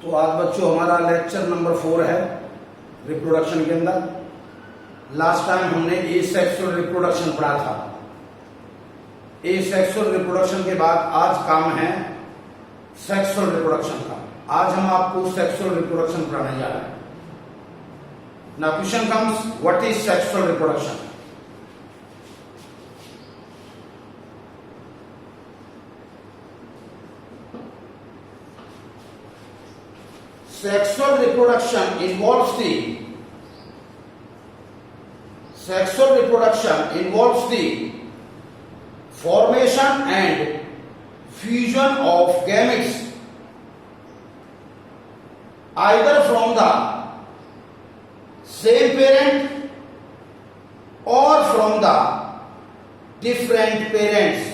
तो आज बच्चों हमारा लेक्चर नंबर 4 है रिप्रोडक्शन के अंदर। लास्ट टाइम हमने एसेक्सुअल रिप्रोडक्शन पढ़ा था। एसेक्सुअल रिप्रोडक्शन के बाद आज काम है सेक्सुअल रिप्रोडक्शन का। आज हम आपको सेक्सुअल रिप्रोडक्शन पढ़ाने जा रहे हैं। Now question comes, what is sexual reproduction? Sexual reproduction involves the formation and fusion of gametes either from the same parent or from the different parents.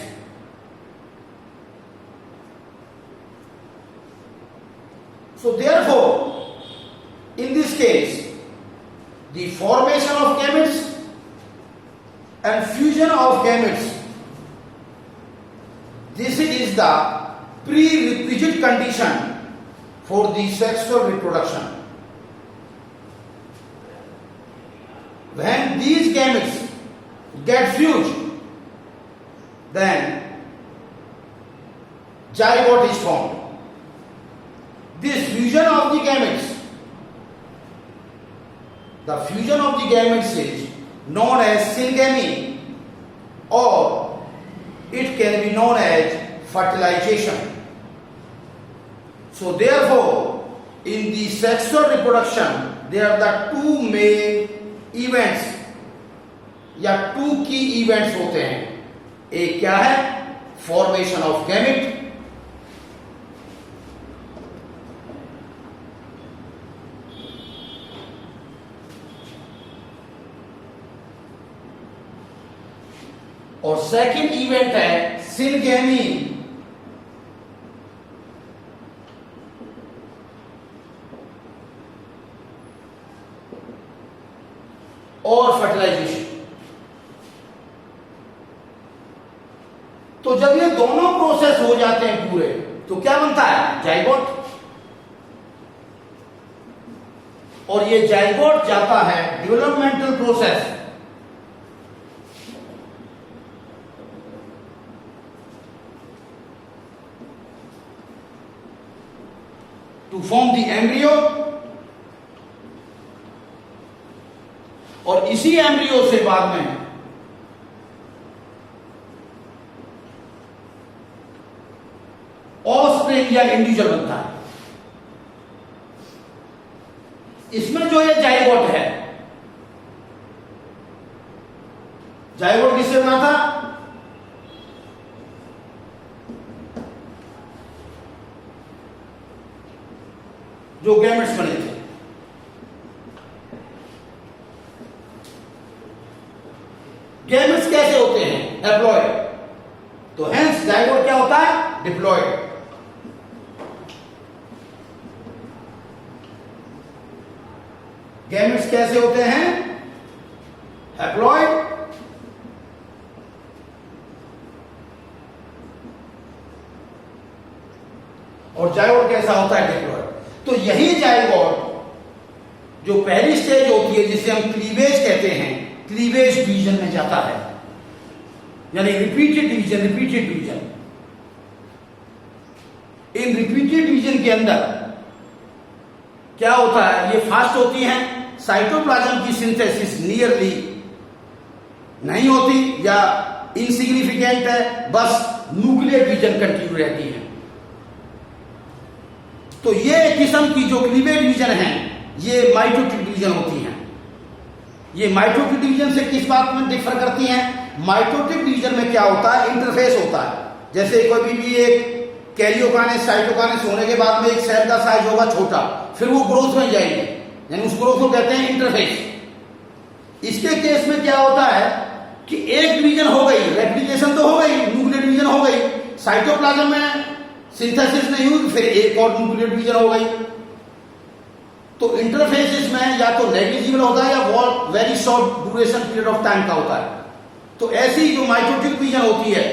So therefore, in this case, the formation of gametes and fusion of gametes, this is the prerequisite condition for the sexual reproduction. When these gametes get fused, then zygote is formed. This fusion of the gametes, the fusion of the gametes is known as syngamy, or it can be known as fertilization. So therefore, in the sexual reproduction, there are the two main events या two key events होते हैं। एक क्या है? Formation of gamete, और second event है syngamy. और fertilisation. तो जब ये दोनों प्रोसेस हो जाते हैं पूरे, तो क्या बनता है? जाइगोट। और ये जाइगोट जाता है developmental process to form the embryo, और इसी एम्ब्रियो से बाद में ऑफस्प्रिंग या इंडिविजुअल बनता है। इसमें जो ये जाइगोट है, जाइगोट किससे बना था? जो गैमेट्स बने थे। गैमेट्स कैसे होते हैं? हैप्लॉइड। तो हेंस जाइगोट क्या होता है? डिप्लॉइड। गैमेट्स कैसे होते हैं? हैप्लॉइड। और जाइगोट कैसा होता है? डिप्लॉइड। तो यही जाइगोट जो पहली स्टेज होती है, जिसे हम क्लीवेज कहते हैं, क्लीवेज डिवीजन में जाता है, यानी रिपीटेड डिवीजन। इन रिपीटेड डिवीजन के अंदर क्या होता है? ये फास्ट होती हैं। साइटोप्लाज्म की सिंथेसिस नियरली नहीं होती या इनसिग्निफिकेंट है, बस न्यूक्लियर डिवीजन कंटिन्यू रहती है। तो ये किस्म की जो क्लीवेज डिवीजन है, ये माइटोटिक डिवीजन होती हैं। ये माइटोटिक डिवीजन से किस बात में डिफर करती हैं? माइटोटिक डिवीजन में क्या होता है? इंटरफेस होता है। जैसे कोई भी एक कैरियोकाइनेस साइटोकाइनेस होने के बाद में एक सेल का साइज होगा छोटा, फिर वो ग्रोथ में जाएंगे, यानी उस ग्रोथ को कहते हैं इंटरफेस। इसके केस में क्या होता है कि एक डिवीजन हो गई, रेप्लिकेशन तो हो गई, न्यूक्लियर डिवीजन हो गई, साइटोप्लाज्म में सिंथेसिस नहीं हुई, फिर एक और न्यूक्लियर डिवीजन हो गई। तो इंटरफेसिस में या तो नेग्लिजिबल होता है या very short duration period of time का होता है। तो ऐसी जो माइटोटिक डिवीजन होती है,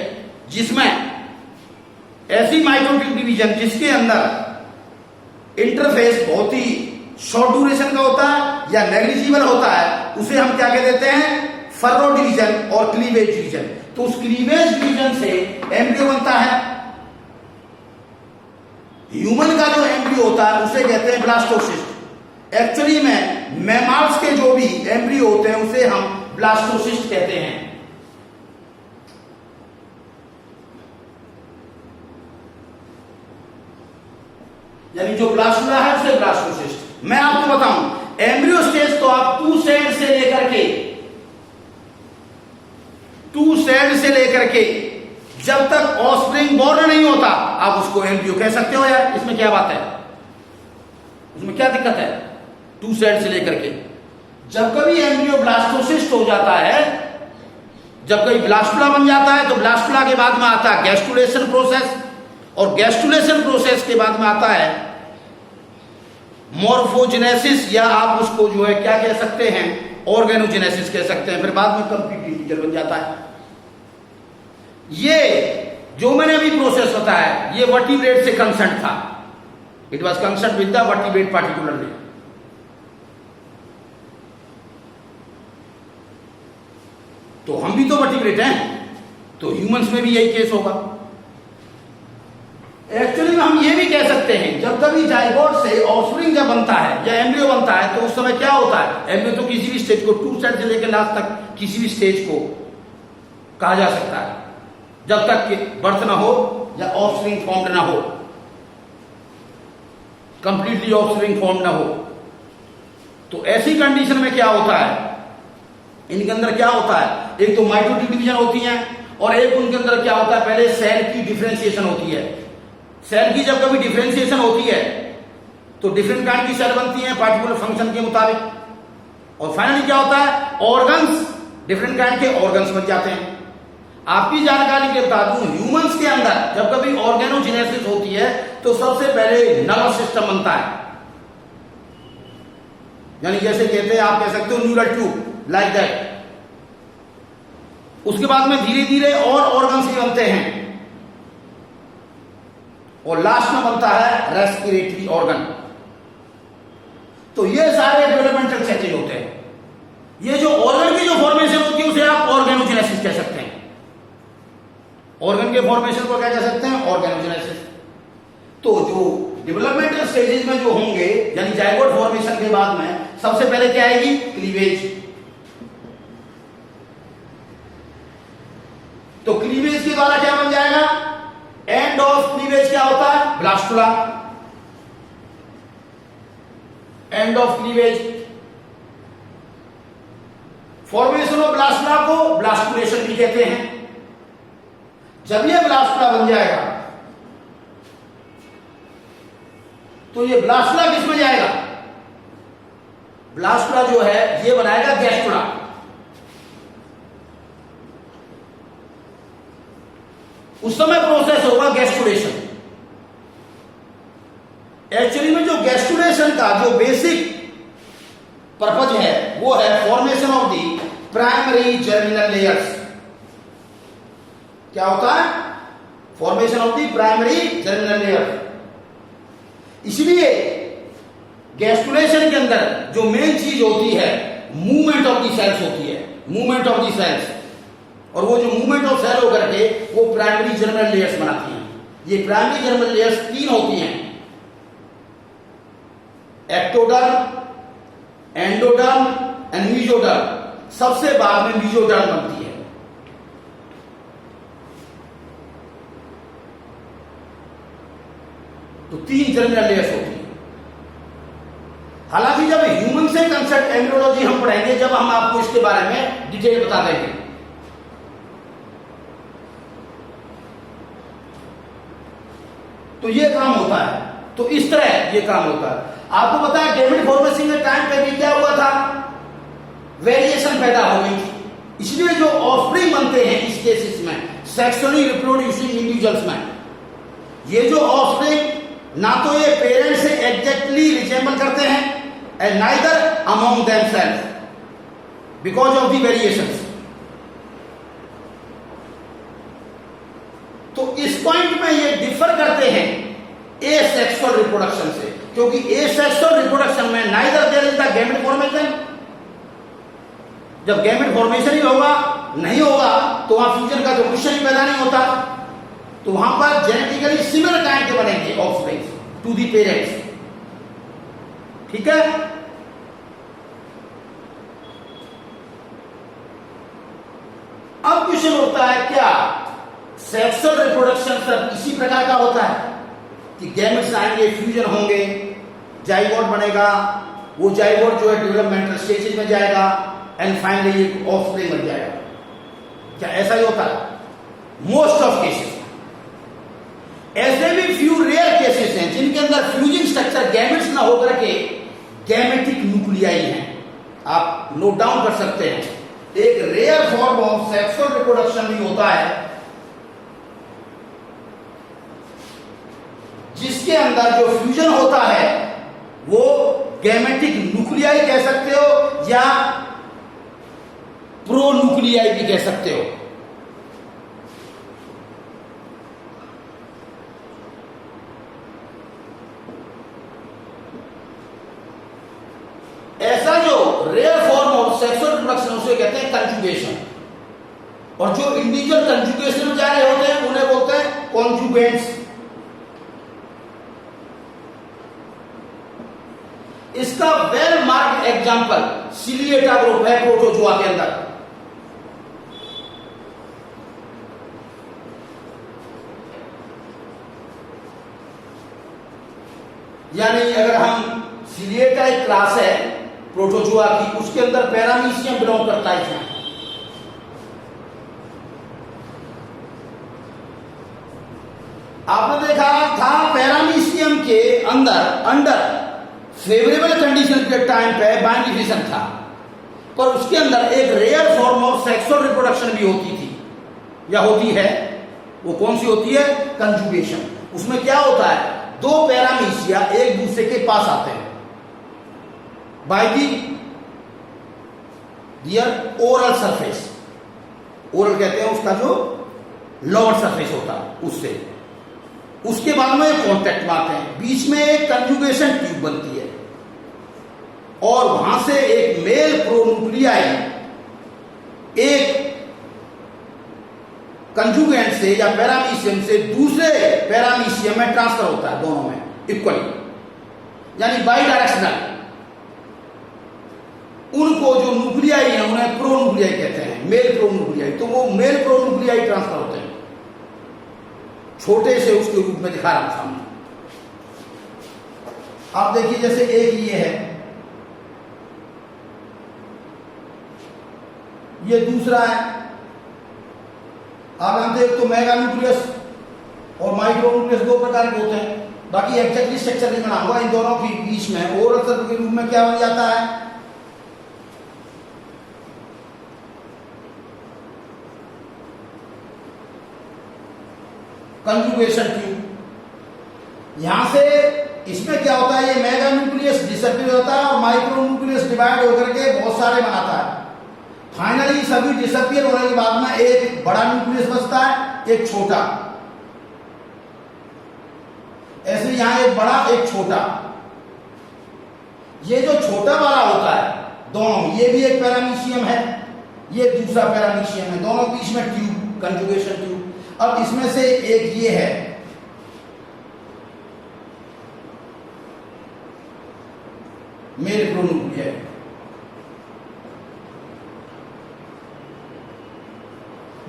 जिसमें ऐसी माइटोटिक डिवीजन जिसके अंदर इंटरफेस बहुत ही शॉर्ट ड्यूरेशन का होता है या नेग्लिजिबल होता है, उसे हम क्या कह देते हैं, फर्रो डिवीजन और क्लीवेज डिवीजन। तो उस क्लीवेज डिवीजन से एम्ब्रियो बनता है। ह्यूमन का जो एम्ब्रियो होता है उसे कहते हैं ब्लास्टोसिस्ट। एक्चुअली में मैमल्स के जो भी एम्ब्रियो होते हैं उसे हम ब्लास्टोसिस्ट कहते हैं। यानी जो ब्लास्टुला है उसे ब्लास्टोसिस्ट। मैं आपको बताऊं, एम्ब्रियो स्टेज तो आप टू सेड से लेकर के जब तक ऑफस्प्रिंग बॉर्न नहीं होता आप उसको एम्ब्रियो कह सकते हो यार, इसमें क्या बात है, उसमें क्या दिक्कत है। टू सेड से लेकर के जब कभी एम्ब्रियो ब्लास्टोसिस्ट हो जाता है, जब कभी ब्लास्टुला बन जाता है, तो ब्लास्टुला के बाद में आता है गैस्ट्रुलेशन प्रोसेस, और गैस्ट्रुलेशन प्रोसेस के बाद में आता है मॉर्फोजेनेसिस, या आप उसको जो है क्या कह सकते हैं, ऑर्गेनोजेनेसिस कह सकते हैं। फिर बाद में कंप्लीट इंटीजर बन जाता है। ये जो मैंने अभी प्रोसेस बताया ये वर्टिब्रेट से कंसर्न था। It was concern with the vertebrate particularly. तो हम भी तो वर्टिब्रेट हैं, तो ह्यूमंस में भी यही केस होगा। एक्चुअली में हम ये भी कह सकते हैं, जब कभी जाइगोट से ऑफस्प्रिंग जब बनता है या एम्ब्रियो बनता है तो उस समय क्या होता है, एम्ब्रियो तो किसी भी स्टेज को, टू सेड से लेकर लास्ट तक किसी भी स्टेज को कहा जा सकता है, जब तक कि बर्थ ना हो या ऑफस्प्रिंग फॉर्म्ड ना हो, कंप्लीटली ऑफस्प्रिंग फॉर्म ना हो। तो ऐसी कंडीशन में क्या होता है, इनके अंदर क्या होता है, एक तो माइटोटिक डिवीजन होती है और एक उनके अंदर क्या होता है, पहले सेल की डिफरेंशिएशन होती है। सेल की जब कभी डिफरेंशिएशन होती है तो डिफरेंट काइंड की सेल बनती हैं पार्टिकुलर फंक्शन के मुताबिक, और फाइनली क्या होता है, ऑर्गन्स, डिफरेंट काइंड के ऑर्गन्स बन जाते हैं। आपकी जानकारी के बता दूं, ह्यूमंस के अंदर जब कभी ऑर्गेनोजेनेसिस होती है तो सबसे पहले नर्वस सिस्टम बनता है, यानी जैसे कहते हैं, आप कह सकते हो न्यूरल ट्यूब, लाइक दैट। उसके बाद में धीरे धीरे और ऑर्गन्स भी बनते हैं और लास्ट में बनता है रेस्पिरेटरी ऑर्गन। तो ये सारे डेवलपमेंटल स्टेजेस होते हैं। ये जो ऑर्गन की जो फॉर्मेशन होती है उसे आप ऑर्गेनोजेनेसिस कह सकते हैं। ऑर्गन के फॉर्मेशन को क्या कह सकते हैं, ऑर्गेनोजेनेसिस। तो जो डेवलपमेंटल स्टेजेस में जो होंगे, यानी जाइगोट फॉर्मेशन के बाद में सबसे पहले क्या आएगी, क्लीवेज। तो क्लीवेज के द्वारा क्या बन जाएगा, एंड ऑफ क्लीवेज क्या होता है, blastula. End of cleavage, formation of blastula को ब्लास्टुलेशन भी कहते हैं। जब यह ब्लास्टुला बन जाएगा तो ये ब्लास्टुला किस में जाएगा, ब्लास्टुला जो है ये बनाएगा गैस्ट्रुला। उस समय प्रोसेस होगा गैस्ट्रुलेशन। एक्चुअली में जो गैस्ट्रुलेशन का जो बेसिक पर्पज है वो है formation of the primary germinal layers. क्या होता है, formation of the primary germinal layer. इसलिए गैस्ट्रुलेशन के अंदर जो मेन चीज होती है, मूवमेंट ऑफ दी सेल्स होती है, मूवमेंट ऑफ दी सेल्स। और वो जो मूवमेंट ऑफ सेल होकर के वो प्राइमरी जर्मिनल लेयर्स बनाती हैं। ये प्राइमरी जर्मिनल लेयर्स तीन होती हैं, एक्टोडर्म, एंडोडर्म एंड मीजोडर्म। सबसे बाद में मीजोडर्म बनती है। तो तीन जर्मिनल लेयर्स होती है। हालांकि जब ह्यूमन से कंसर्न एम्ब्रियोलॉजी हम पढ़ेंगे, जब हम आपको इसके बारे में डिटेल बता देंगे। तो ये काम होता है, तो इस तरह ये काम होता है। आपको पता है गैमेट फॉर्मेशन के टाइम पे भी क्या हुआ था, वेरिएशन पैदा हो गई थी। इसलिए जो ऑफस्प्रिंग बनते हैं इस केसेस में, सेक्सुअली रिप्रोड्यूसिंग इंडिविजुअल्स में, ये जो ऑफस्प्रिंग ना तो ये पेरेंट्स से एग्जैक्टली रिजेंबल करते हैं and neither among themself because of the variations. तो इस पॉइंट में ये डिफर करते हैं एसेक्सुअल रिप्रोडक्शन से, क्योंकि एसेक्सुअल रिप्रोडक्शन में neither there is the gamete formation, जब गैमेट फॉर्मेशन ही होगा नहीं होगा तो वहां फ्यूजन का जो क्वेश्चन ही पैदा नहीं होता, तो वहां पर जेनेटिकली सिमिलर काइंड के बनेंगे ऑफस्प्रिंग टू दी पेरेंट्स। ठीक है, अब क्वेश्चन होता है क्या सेक्सुअल रिप्रोडक्शन सब इसी प्रकार का होता है कि गैमेट्स आएंगे, फ्यूजन होंगे, जाइगोट बनेगा, वो जाइगोट जो है डेवलपमेंटल स्टेजेस में जाएगा एंड फाइनली एक ऑफस्प्रिंग बन जाएगा? क्या ऐसा ही होता है? Most of cases. ऐसे भी फ्यू रेयर केसेस हैं जिनके अंदर फ्यूजिंग स्ट्रक्चर गैमेट्स ना होकर के गैमेटिक न्यूक्लियाई हैं। आप नोट डाउन कर सकते हैं। एक rare form of sexual reproduction भी होता है जिसके अंदर जो फ्यूजन होता है वो गैमेटिक न्यूक्लियाई कह सकते हो या प्रो न्यूक्लियाई भी कह सकते हो। ऐसा जो rare form of sexual reproduction उसे कहते हैं कंजुगेशन, और जो इंडिविजुअल कंजुगेशन में जा रहे होते हैं उन्हें बोलते हैं कॉन्जुगेंट्स। इसका वेल मार्क्ड एग्जांपल सिलिएटा ग्रुप है प्रोटोजोआ के अंदर। यानी अगर हम सिलिएटा एक क्लास है प्रोटोजोआ की, उसके अंदर पैरामीशियम बिलोंग करता है। इसमें आपने देखा था पैरामीशियम के अंदर फेवरेबल कंडीशन के टाइम पे बाइंडिफिकेशन था, पर उसके अंदर एक rare form of sexual reproduction भी होती थी या होती है। वो कौन सी होती है? कंजुगेशन। उसमें क्या होता है? दो पैरामीशिया एक दूसरे के पास आते हैं बाय दियर ओरल सरफेस। ओरल कहते हैं उसका जो लोअर सरफेस होता है उससे, उसके बाद में कॉन्टेक्ट में आते हैं, बीच में एक कंजुगेशन ट्यूब बनती है और वहां से एक मेल प्रोन्यूक्लियाई एक कंजुगेंट से या पैरामीशियम से दूसरे पैरामीशियम में ट्रांसफर होता है, दोनों में इक्वली, यानी बाई डायरेक्शनल। उनको जो न्यूक्लियाई है उन्हें प्रोन्यूक्लियाई कहते हैं, मेल प्रोन्यूक्लियाई। तो वो मेल प्रोन्यूक्लियाई ट्रांसफर होते हैं, छोटे से उसके रूप में दिखा रहा हूं सामने। आप देखिए जैसे एक ये है, ये दूसरा है। आप जानते हैं एक तो मेगा न्यूक्लियस और माइक्रो न्यूक्लियस दो प्रकार के होते हैं, बाकी एग्जैक्टली स्ट्रक्चर नहीं बनाऊंगा। इन दोनों के बीच में ओरल सर्कल के रूप में क्या बन जाता है? Conjugation tube. यहां से इसमें क्या होता है? ये मेगा न्यूक्लियस डिसअपीयर होता है और माइक्रो न्यूक्लियस डिवाइड होकर के बहुत सारे बनाता है। फाइनली सभी डिसअपीयर होने के बाद में एक बड़ा न्यूक्लियस बचता है, एक छोटा। ऐसे यहां एक बड़ा एक छोटा। ये जो छोटा वाला होता है दोनों, ये भी एक पैरामीशियम है, ये दूसरा पैरामीशियम है, दोनों बीच में ट्यूब, कंजुगेशन ट्यूब। अब इसमें से एक ये है, मेल प्रोन्यूक्लियाई।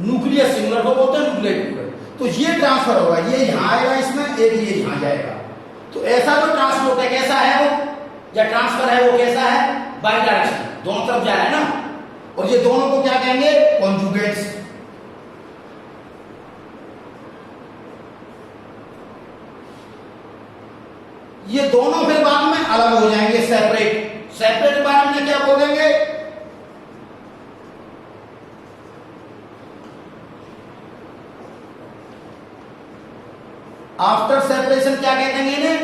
न्यूक्लियस सिंगुलर को बोलते हैं न्यूक्लियर। तो ये ट्रांसफर होगा, ये यहां आएगा इसमें, एक ये यहां जाएगा। तो ऐसा जो ट्रांसपोर्ट है कैसा है वो, या ट्रांसफर है वो कैसा है? बाई डायरेक्शन, दोनों तरफ जा रहा है ना। और ये दोनों को क्या कहेंगे? कॉन्जुगेट्स। ये दोनों फिर बाद में अलग हो जाएंगे, सेपरेट। सेपरेट के बारे में क्या बोलेंगे? आफ्टर सेपरेशन क्या कहेंगे इन्हें?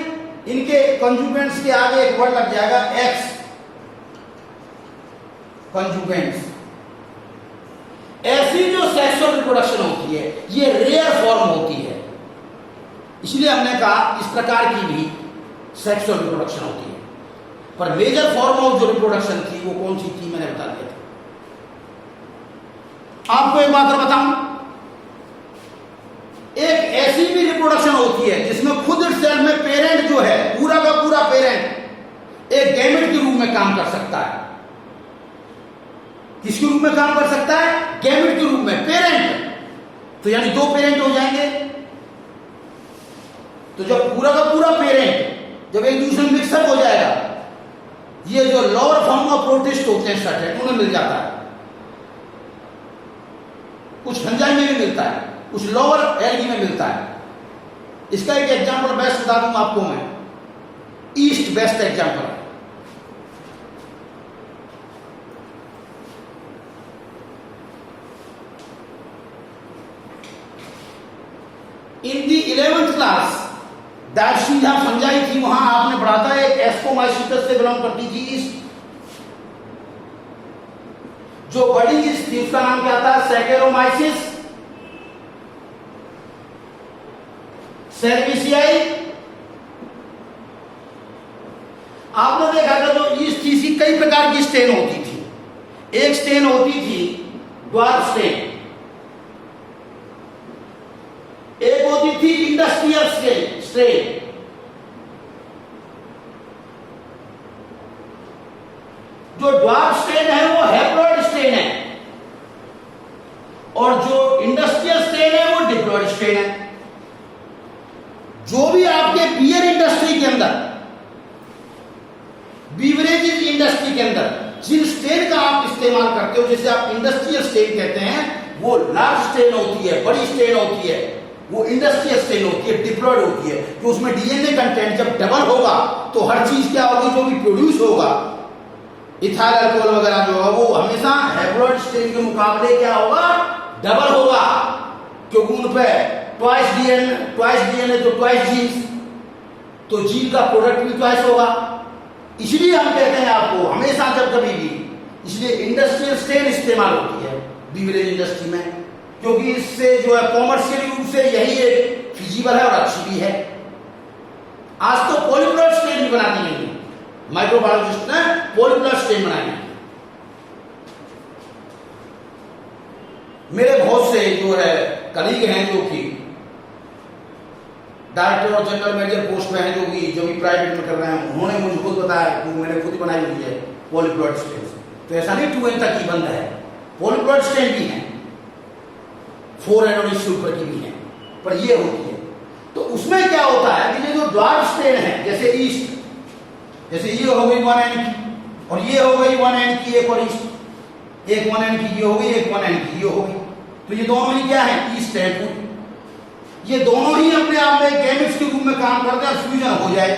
इनके कंजुगेंट्स के आगे एक वर्ड लग जाएगा एक्स, कंजुगेंट्स। ऐसी जो सेक्सुअल रिप्रोडक्शन होती है ये रेयर फॉर्म होती है, इसलिए हमने कहा इस प्रकार की भी सेक्सुअल रिप्रोडक्शन होती है। पर मेजर फॉर्म ऑफ जो रिप्रोडक्शन थी वो कौन सी थी मैंने बता दिया था। आपको एक बात और बताऊं, एक ऐसी भी रिप्रोडक्शन होती है जिसमें खुद सेल्फ में पेरेंट जो है, पूरा का पूरा पेरेंट एक गैमेट के रूप में काम कर सकता है। किसके रूप में काम कर सकता है? गैमेट के रूप में, पेरेंट। तो यानी दो पेरेंट हो जाएंगे। तो जब पूरा का पूरा पेरेंट जब एक दूसरे में मिक्सअप हो जाएगा, ये जो लोअर फॉर्म ऑफ प्रोटिस्ट होते हैं स्टैटेट, उन्हें मिल जाता है। कुछ फंजाई में भी मिलता है, कुछ लोअर एल्गी में मिलता है। इसका एक एग्जांपल बेस्ट बता दूंगा आपको मैं, ईस्ट बेस्ट एग्जांपल है। इन दी 11th क्लास डायशीजा फंजाई थी, वहां आपने पढ़ा था, एक एस्कोमाइसिटस से बिलोंग करती थी ईस्ट। जो बड़ी ईस्ट थी उसका नाम क्या था? सैकेरोमाइसिस सर्विसियाई। आपने देखा था जो ईस्ट थी इसकी कई प्रकार की स्टेन होती थी। एक स्टेन होती थी ड्वार्फ स्टेन, एक होती थी इंडस्ट्रियल स्टेन, जो ड्वार्फ स्टेन है वो हैप्लॉइड स्टेन है, और जो इंडस्ट्रियल स्टेन है वो डिप्लॉइड स्टेन है। जो भी आपके बियर इंडस्ट्री के अंदर, बीवरेजेस इंडस्ट्री के अंदर जिन स्टेन का आप इस्तेमाल करते हो, जिसे आप इंडस्ट्रियल स्टेन कहते हैं, वो लार्ज स्टेन होती है, बड़ी स्टेन होती है, वो इंडस्ट्रियल स्टेन होती है, डिप्लॉयड होती है। कि उसमें डीएनए कंटेंट जब डबल होगा तो हर चीज क्या होगी, जो भी प्रोड्यूस होगा, इथाइल अल्कोहल वगैरह जो है वो हमेशा हैप्लॉइड स्टेन के मुकाबले क्या होगा? डबल होगा, क्योंकि उन पे ट्वाइस डीएनए तो ट्वाइस जीन्स, तो जीन का प्रोडक्ट भी ट्वाइस होगा। इसलिए हम कहते हैं आपको हमेशा जब कभी भी, इसलिए इंडस्ट्रियल स्टेन इस्तेमाल होती है बीवरेज इंडस्ट्री में, क्योंकि इससे जो है कॉमर्शियल रूप से यही एक फिजिबल है और अच्छी भी है। आज तो पॉलीप्लॉइड स्टेन भी बना दी गई, माइक्रोबायोलॉजिस्ट ने पॉलीप्लॉइड स्टेन बनाई है। मेरे बहुत से जो है कलीग हैं जो कि डायरेक्टर और जनरल मैनेजर पोस्ट में हैं, जो भी प्राइवेट में कर रहे हैं, उन्होंने मुझे खुद बताया कि मैंने खुद बनाई हुई है पॉलीप्लॉइड स्टेन। तो ऐसा नहीं 2N तक ही बंद है, पॉलीप्लॉइड स्टेन भी है, 4N और इससे ऊपर की भी है, पर ये होती है। तो उसमें क्या होता है कि जो ड्वार्फ स्टेन है, जैसे ईस्ट, जैसे ये हो गई 1N की, और ये हो गई 1N की एक और ईस्ट, एक 1N की ये हो गई, एक 1N की ये हो गई। तो ये दोनों ही क्या है? ईस्ट है। ये दोनों ही अपने आप में गैमेट्स के रूप में काम करते हैं, फ्यूजन हो जाए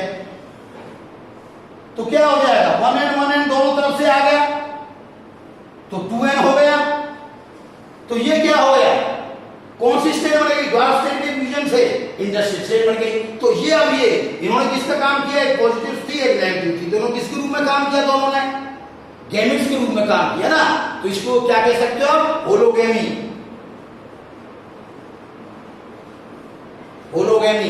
तो क्या हो जाएगा? 1N दोनों तरफ से आ गया तो 2N हो गया। तो ये क्या हो गया? कौन सी स्टेन बन गई? ड्वार्फ स्टेन के फ्यूजन से इंडस्ट्रियल स्टेन बन गई। तो ये अब ये इन्होंने किसका काम किया? एक पॉजिटिव थी, एक नेगेटिव थी, दोनों किसके रूप में काम किया? दोनों ने गैमेट्स के रूप में काम किया ना। तो इसको क्या कह सकते हो आप? होलोगैमी। होलोगैमी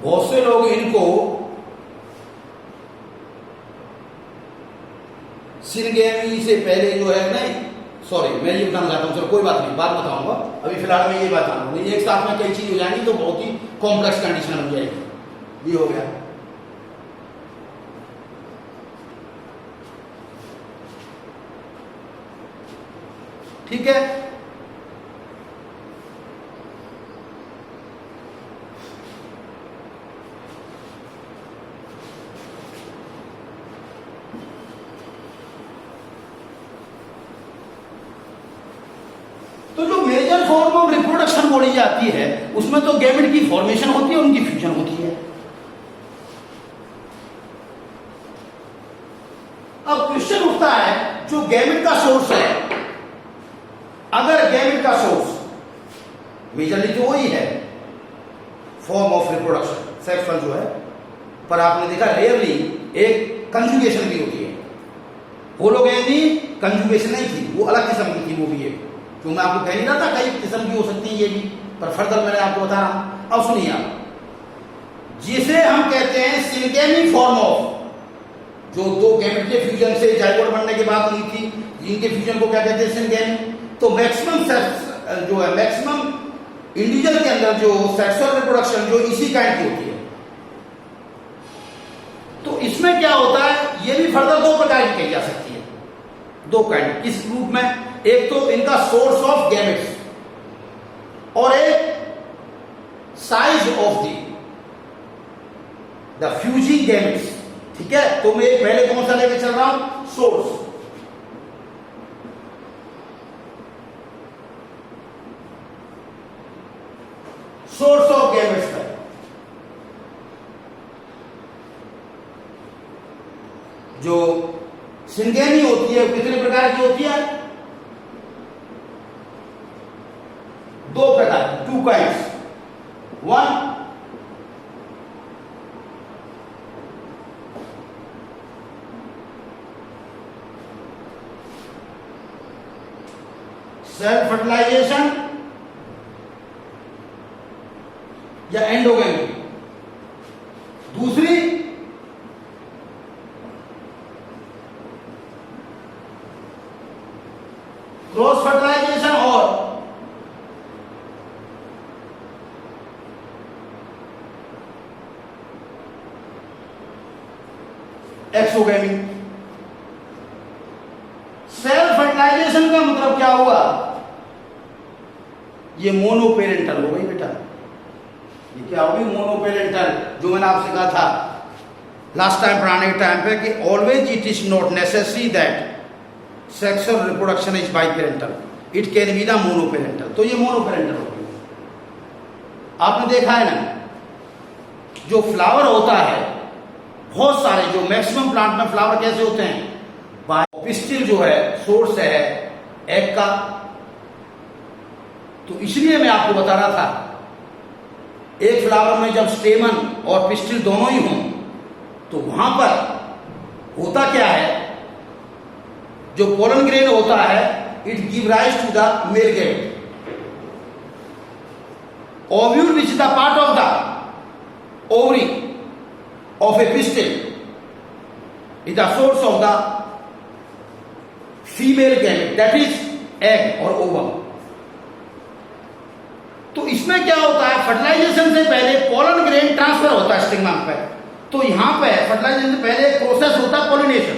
बहुत से लोग इनको सिनगैमी से पहले जो है, नहीं सॉरी मैं ये बताना चाहता हूँ, चलो कोई बात नहीं, बात बताऊंगा, अभी फिलहाल मैं ये बताऊंगा। एक साथ में कई चीज हो जाएंगी तो बहुत ही कॉम्प्लेक्स कंडीशन हो जाएगी। ये हो गया। ठीक है, तो जो मेजर फॉर्म ऑफ रिप्रोडक्शन बोली जाती है उसमें तो गैमेट की फॉर्मेशन होती है, उनकी फ्यूजन होती है। अब क्वेश्चन उठता है, जो गैमेट का सोर्स है, अगर गैमेट का सोर्स मेजरली तो वही है फॉर्म ऑफ रिप्रोडक्शन सेक्सुअल जो है, पर आपने देखा रेयरली एक कंजुगेशन भी होती है। होलोगैमी कंजुगेशन नहीं थी, वो अलग किस्म की थी, वो भी है। तो मैं आपको कह नहीं रहा था कई किस्म की हो सकती है, ये भी, पर फर्दर मैंने आपको बता रहा हूं। अब सुनिए आप, जिसे हम कहते हैं सिंगेमी फॉर्म ऑफ, जो दो गैमेट के फ्यूजन से जाइगोट बनने की बात हुई थी, इनके फ्यूजन को क्या कहते हैं, सिंगेमी। तो मैक्सिमम जो है, मैक्सिमम इंडिविजुअल के अंदर जो सेक्सुअल रिप्रोडक्शन जो इसी काइंड की होती है। तो इसमें क्या होता है, ये भी फर्दर दो प्रकार की कही जा सकती है, दो काइंड इस ग्रुप में। एक तो इनका सोर्स ऑफ गैमेट्स और एक size of the fusing gametes. ठीक है, तो मैं पहले कौन सा लेके चल रहा हूं, सोर्स। सोर्स ऑफ गैमेट्स का जो सिंगेमी होती है कितने प्रकार की होती है, दो प्रकार, two kinds. One self fertilization या एंडोगेमी, दूसरी क्रॉस फर्टिलाइजेशन और एक्सोगेमी। सेल्फ फर्टिलाइजेशन का मतलब क्या हुआ, ये मोनोपेरेंटल हो गई बेटा। ये क्या होगी, मोनोपेरेंटल। जो मैंने आपसे कहा था लास्ट टाइम पढ़ाने के टाइम पे कि always it is not necessary that sexual reproduction is biparental, it can be the monoparental. तो ये मोनोपेरेंटल हो गई। आपने देखा है ना, जो फ्लावर होता है, बहुत सारे जो मैक्सिमम प्लांट में फ्लावर कैसे होते हैं, पिस्टिल जो है सोर्स है एग का। तो इसलिए मैं आपको बता रहा था, एक फ्लावर में जब स्टेमन और पिस्टिल दोनों ही हों, तो वहां पर होता क्या है, जो पोलन ग्रेन होता है, it give rise to the male gamete. Ovule which is the part of the ovary of a pistil is the source of the female gamete, that is egg और ओवम। तो इसमें क्या होता है, fertilisation से पहले पोलन ग्रेन ट्रांसफर होता है स्टिग्मा पे। तो यहां पे फर्टिलाइजेशन से पहले प्रोसेस होता है पोलिनेशन,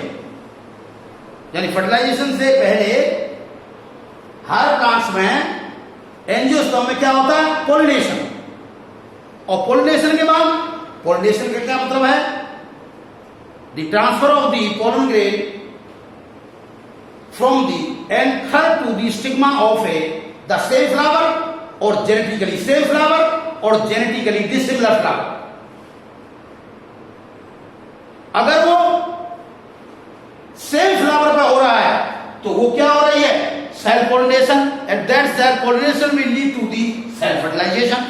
यानी फर्टिलाइजेशन से पहले हर प्लांट्स में एंजियोस्पर्म में क्या होता है, पोलिनेशन। और पोलिनेशन के बाद, पोलिनेशन का क्या मतलब है, the transfer of the pollen grain from the anther to the stigma of a the same flower और जेनेटिकली सेम फ्लावर और जेनेटिकली डिसिमिलर फ्लावर। अगर वो सेम फ्लावर पे हो रहा है तो वो क्या हो रही है, self pollination, and that self pollination will lead to the self fertilization.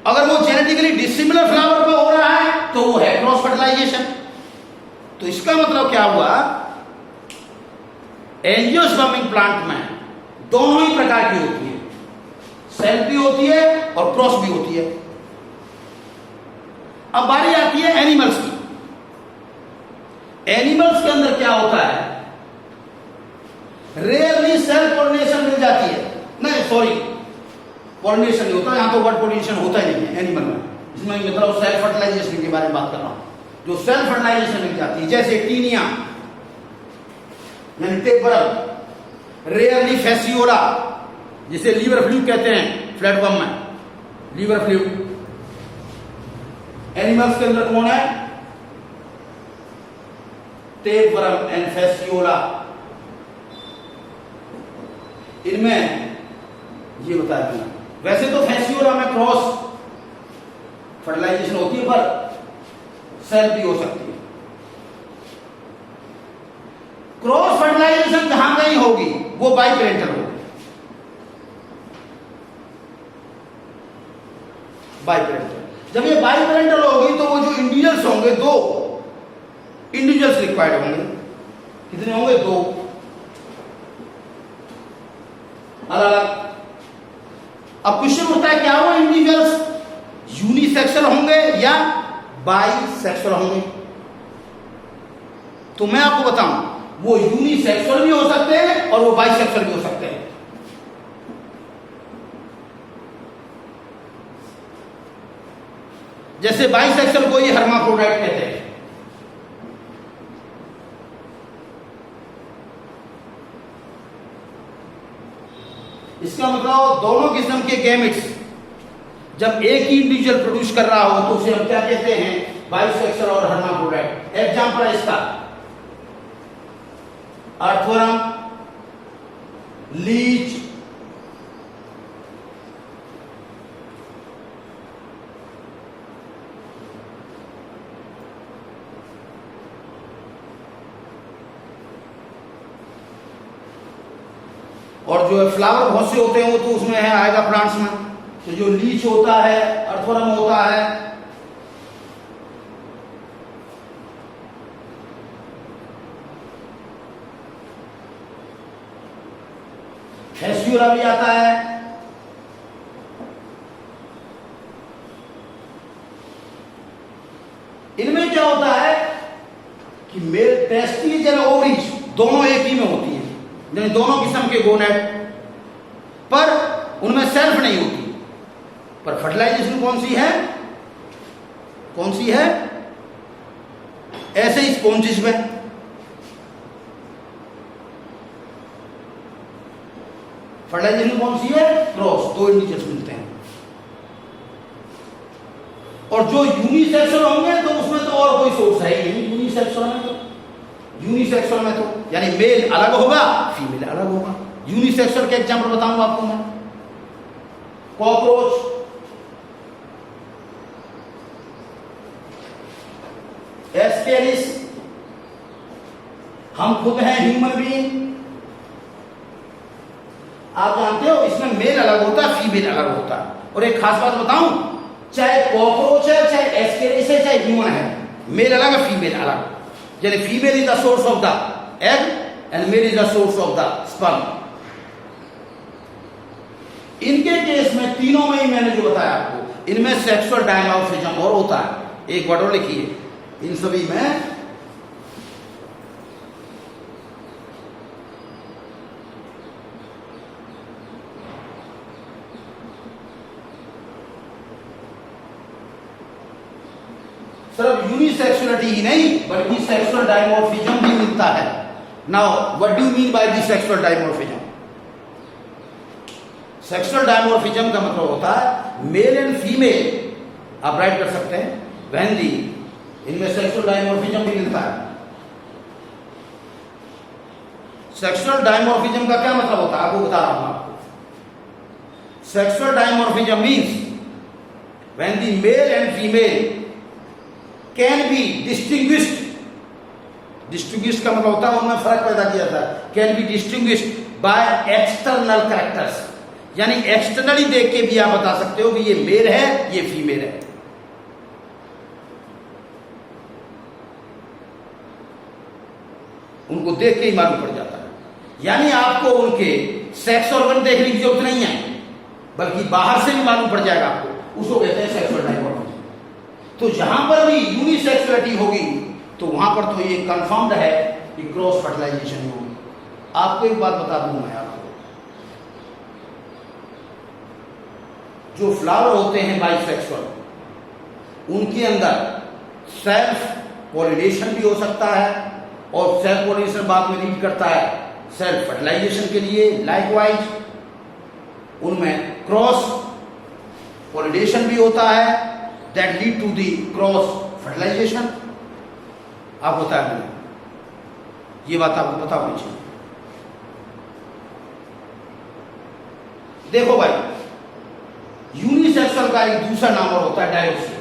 अगर वो जेनेटिकली डिसिमिलर फ्लावर पे हो रहा है तो वो है क्रॉस फर्टिलाइजेशन। तो इसका मतलब क्या हुआ, एंजियोस्पर्मिक प्लांट में दोनों ही प्रकार की होती है, सेल्फ भी होती है और क्रॉस भी होती है। अब बारी आती है एनिमल्स की। एनिमल्स के अंदर क्या होता है, रेयरली सेल्फ पोलिनेशन मिल जाती है, नहीं सॉरी पोलिनेशन नहीं होता, यहां तो वर्ड पोलिनेशन होता ही नहीं है एनिमल में। इसमें मतलब सेल्फ फर्टिलाइजेशन के बारे में बात कर रहा हूं, जो सेल्फ फर्टिलाइजेशन मिल जाती है, जैसे टीनिया यानी टेपरम, रेयरली फेसियोला, जिसे लीवर फ्लू कहते हैं फ्लैटवर्म में, लीवर फ्लू। एनिमल्स के अंदर कौन है, टेपरम एंड फेसियोला। इनमें ये बता दिया। वैसे तो फेसियोला में क्रॉस फर्टिलाइजेशन होती है, पर सेल्फ भी हो सकती है। क्रॉस फर्टिलाइजेशन जहां कहीं होगी वो बाइपेरेंटल होगी, बाइपेरेंटल। जब ये बाइपेरेंटल होगी तो वो जो इंडिविजुअल्स होंगे, दो इंडिविजुअल्स रिक्वायर्ड होंगे। कितने होंगे, दो। अलग अलग। अब क्वेश्चन उठता है क्या वो इंडिविजुअल्स यूनिसेक्सुअल होंगे या बाइसेक्सुअल होंगे? तो मैं आपको बताऊं, वो यूनिसेक्सुअल भी हो सकते हैं और वो बाइसेक्सुअल भी हो सकते हैं। जैसे बाइसेक्सुअल को ये हर्माफ्रोडाइट कहते हैं। इसका मतलब दोनों किस्म के गैमेट्स जब एक ही इंडिविजुअल प्रोड्यूस कर रहा हो तो उसे हम क्या कहते हैं? बाइसेक्सुअल और हर्माफ्रोडाइट। एग्जांपल है इसका अर्थवर्म, लीच, और जो फ्लावर बहुत से होते हैं वो तो उसमें है आएगा प्लांट्स में। तो जो लीच होता है, अर्थवर्म होता है, हेस्यूरा भी आता है, इनमें क्या होता है कि मेल टेस्टिज और ओवरीज दोनों एक ही में होती है, यानी दोनों किस्म के गोनेट, पर उनमें सेल्फ नहीं होती। पर फर्टिलाइजेशन कौन सी है? कौन सी है? ऐसे ही स्पॉन्जिस में फर्टिलाइजेशन कौन सी है? क्रॉस, दो इंडिविजुअल्स मिलते हैं। और जो यूनिसेक्सुअल होंगे तो उसमें तो और कोई सोर्स है ही नहीं। यूनिसेक्सुअल में तो यानी मेल अलग होगा, फीमेल अलग होगा। यूनिसेक्सुअल के एग्जांपल बताऊंगा आपको मैं। कॉकरोच, एस्केरिस, हम खुद हैं ह्यूमन बीइंग। आप जानते हो इसमें मेल अलग होता है, फीमेल अलग होता है। और एक खास बात बताऊं, चाहे कॉकरोच है, चाहे एस्केरिस है, चाहे ह्यूमन है, मेल अलग है, फीमेल अलग। यानी female is the source of the egg and male is the source of the sperm. इनके केस में तीनों में ही मैंने जो बताया आपको, इनमें सेक्सुअल डायमॉर्फिज्म और होता है। एक वर्ड और लिखिए, इन सभी में सिर्फ यूनिसेक्सुअलिटी ही नहीं बल्कि सेक्सुअल डायमॉर्फिज्म भी मिलता है। Now what do you mean by the sexual dimorphism? Sexual dimorphism का मतलब होता है मेल एंड फीमेल, आप राइट कर सकते हैं, व्हेन दी इनमें सेक्सुअल डायमॉर्फिज्म भी मिलता है। सेक्सुअल डायमॉर्फिज्म का क्या मतलब होता है आपको बता रहा हूं आपको। Sexual dimorphism means when the male and female can be distinguished. Distinguished का मतलब होता है उनमें फर्क पैदा किया जाता है। Can be distinguished by external characters, यानी एक्सटर्नली देख के भी आप बता सकते हो कि ये मेल है, ये फीमेल है। उनको देख के ही मालूम पड़ जाता है। यानी आपको उनके सेक्स ऑर्गन देखने की जरूरत नहीं है, बल्कि बाहर से भी मालूम पड़ जाएगा आपको। उसको कहते हैं सेक्सुअल डायमॉर्फिज्म। तो जहां पर भी यूनिसेक्सुअलिटी होगी तो वहां पर तो ये कंफर्म्ड है कि क्रॉस फर्टिलाइजेशन होगी। आपको एक बात बता दूं मैं आपको, जो फ्लावर होते हैं बाइसेक्सुअल, उनके अंदर सेल्फ पॉलिनेशन भी हो सकता है, और सेल्फ पॉलिनेशन बाद में लीड करता है सेल्फ फर्टिलाइजेशन के लिए। लाइकवाइज उनमें क्रॉस पॉलिनेशन भी होता है, that lead to the cross fertilization. आप बताया मैंने, ये बात आपको पता होनी चाहिए। देखो भाई, यूनिसेक्सुअल का एक दूसरा नाम और होता है डायोसिस।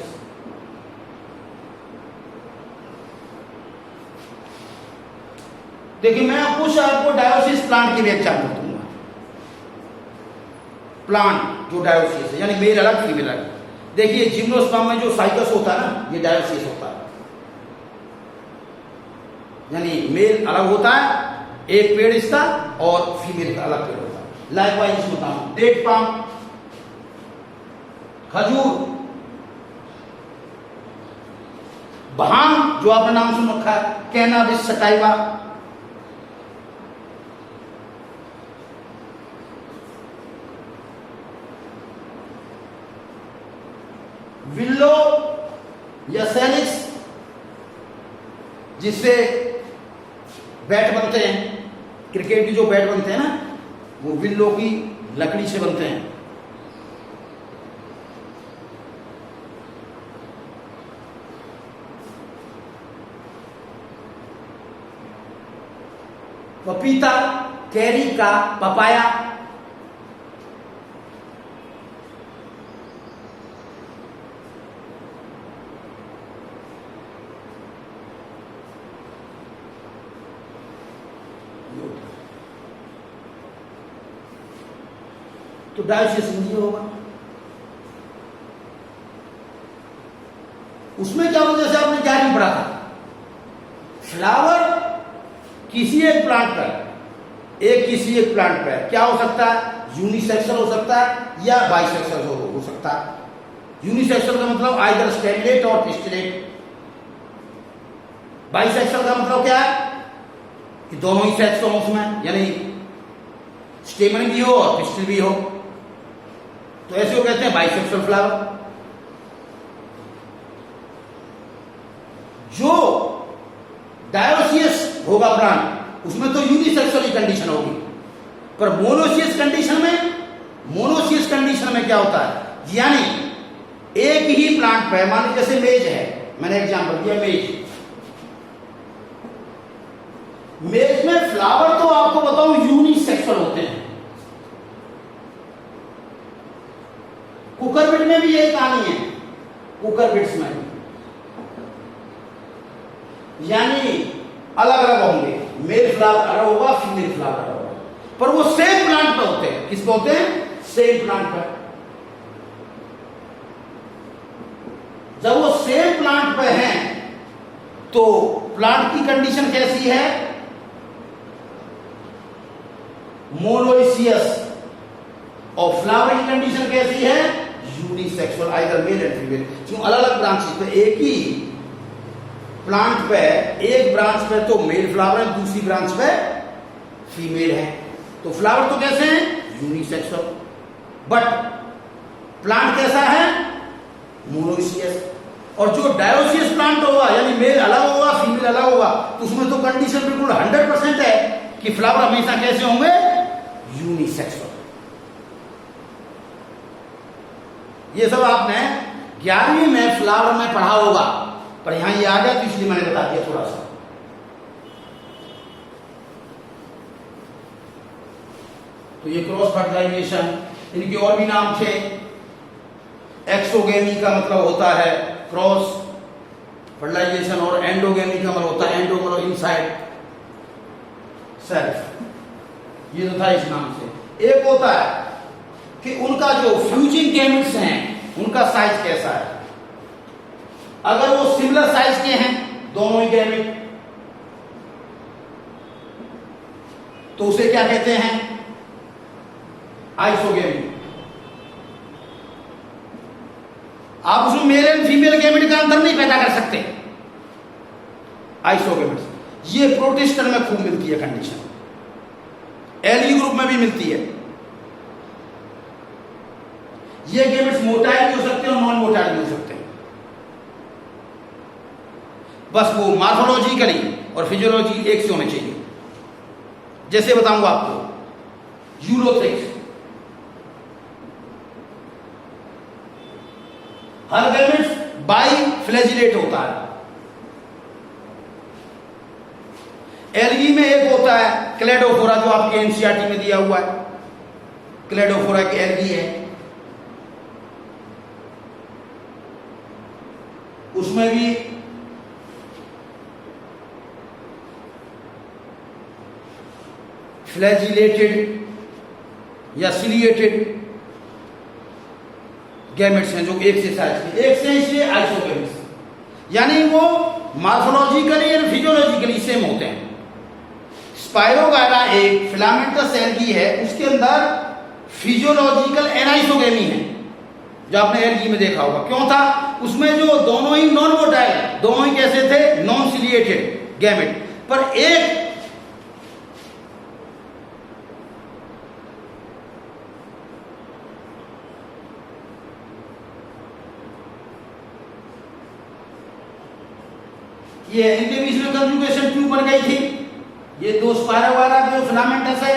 देखिए मैं आपको डायोसिस प्लांट के लिए एग्जाम्पल दूंगा। प्लांट जो डायोसिस है, यानी मेल अलग फीमेल अलग। देखिए जिम्नोस्पर्म में जो साइकस होता है ना, ये डायोसिस होता है, यानी मेल अलग होता है, एक पेड़ इसका, और फीमेल का अलग पेड़ होता है। लाइकवाइज इसको बताऊं, डेट पाम, खजूर, भांग जो आपने नाम सुन रखा है, कैनाबिस सटाइवा, विल्लो या सेलिक्स जिससे बैट बनते हैं, क्रिकेट की जो बैट बनते हैं ना, वो विल्लो की लकड़ी से बनते हैं। पपीता, कैरी का, पपाया, तो डायोसियस हिंदी होगा। उसमें क्या होता है, जैसे आपने 11वीं पढ़ा था, फ्लावर किसी एक प्लांट पर, किसी एक प्लांट पर क्या हो सकता है, यूनिसेक्सुअल हो सकता है या बाइसेक्सुअल हो सकता है। यूनिसेक्सुअल का मतलब आइदर स्टेमलेट और पिस्टिलेट। बाइसेक्सुअल का मतलब क्या है कि दोनों ही सेक्स हो उसमें, यानी स्टेमन भी हो और पिस्टिल भी हो, तो ऐसे वो कहते हैं बाइसेक्सुअल फ्लावर। जो डायोसियस होगा प्लांट, उसमें तो यूनिसेक्सुअल ही कंडीशन होगी, पर मोनोसियस कंडीशन में क्या होता है, यानी एक ही प्लांट पे, मान लीजिए जैसे मेज है, मैंने एग्जांपल दिया मेज में फ्लावर तो आपको बताऊं यूनिसेक्सुअल होते हैं। कुकरबिट में भी यही कहानी है, कुकरबिट्स में यानी अलग अलग होंगे, मेल फ्लावर अलग होगा, फीमेल फ्लावर अलग होगा, पर वो सेम प्लांट पे होते हैं। किस पे होते हैं, सेम प्लांट पे। जब वो सेम प्लांट पे हैं तो प्लांट की कंडीशन कैसी है, मोनोइसियस, और फ्लावर की कंडीशन कैसी है, unisexual, either male and female. क्यों, अलग अलग ब्रांचेस पे, एक ही प्लांट पे एक ब्रांच पे तो मेल फ्लावर है, दूसरी ब्रांच पे फीमेल है, तो फ्लावर तो कैसे हैं, यूनिसेक्सुअल, बट प्लांट कैसा है, मोनोइसियस। और जो डायोसियस प्लांट होगा, यानी मेल अलग होगा, फीमेल अलग होगा, तो उसमें तो कंडीशन बिल्कुल 100% है कि फ्लावर हमेशा कैसे होंगे, यूनिसेक्सुअल। ये सब आपने 11वीं में फ्लावर में पढ़ा होगा, पर यहां ये आ गया तो इसलिए मैंने बता दिया थोड़ा सा। तो ये क्रॉस फर्टिलाइजेशन, इनके और भी नाम थे। एक्सोगेमी का मतलब होता है क्रॉस फर्टिलाइजेशन, और एंडोगेमी का मतलब होता है एंडो मतलब इनसाइड सेल्फ। ये तो था इस नाम से। एक होता है कि उनका जो फ्यूजिंग गैमेट्स हैं उनका साइज कैसा है। अगर वो सिमिलर साइज के हैं दोनों ही गैमेट, तो उसे क्या कहते हैं, आइसोगेमी। आप उसमें मेल एंड फीमेल गैमेट का अंतर नहीं पैदा कर सकते, आइसोगेमेट्स। ये प्रोटिस्टर में खूब मिलती है कंडीशन, एलई ग्रुप में भी मिलती है। ये गैमेट्स मोटाइल भी हो सकते हैं और नॉन मोटाइल भी हो सकते हैं, बस वो मॉर्फोलॉजिकली और फिजियोलॉजी एक से होने चाहिए। जैसे बताऊंगा आपको, यूरोथेक्स, हर गैमेट्स बाइफ्लैजिलेट होता है। एलगी में एक होता है क्लेडोफोरा, जो आपके एनसीईआरटी में दिया हुआ है, क्लेडोफोरा की एलगी है, उसमें भी फ्लैजिलेटेड या सिलिएटेड गैमेट्स हैं, जो एक से साइज के, एक से इसलिए आइसोगैमेट्स, यानी वो मॉर्फोलॉजिकली और फिजियोलॉजिकली सेम होते हैं। स्पायरोगायरा एक फिलामेंटस एल्गी है, उसके अंदर फिजियोलॉजिकल एनाइसोगेमी है, जो आपने एल्गी में देखा होगा। क्यों था? उसमें जो दोनों ही नॉन मोटाइल, दोनों ही कैसे थे? नॉन सिलिएटेड गैमेट, पर एक ये इनके बीच में कंजुगेशन ट्यूब बन गई थी। ये दो स्पायरोगायरा जो फिलामेंटस है,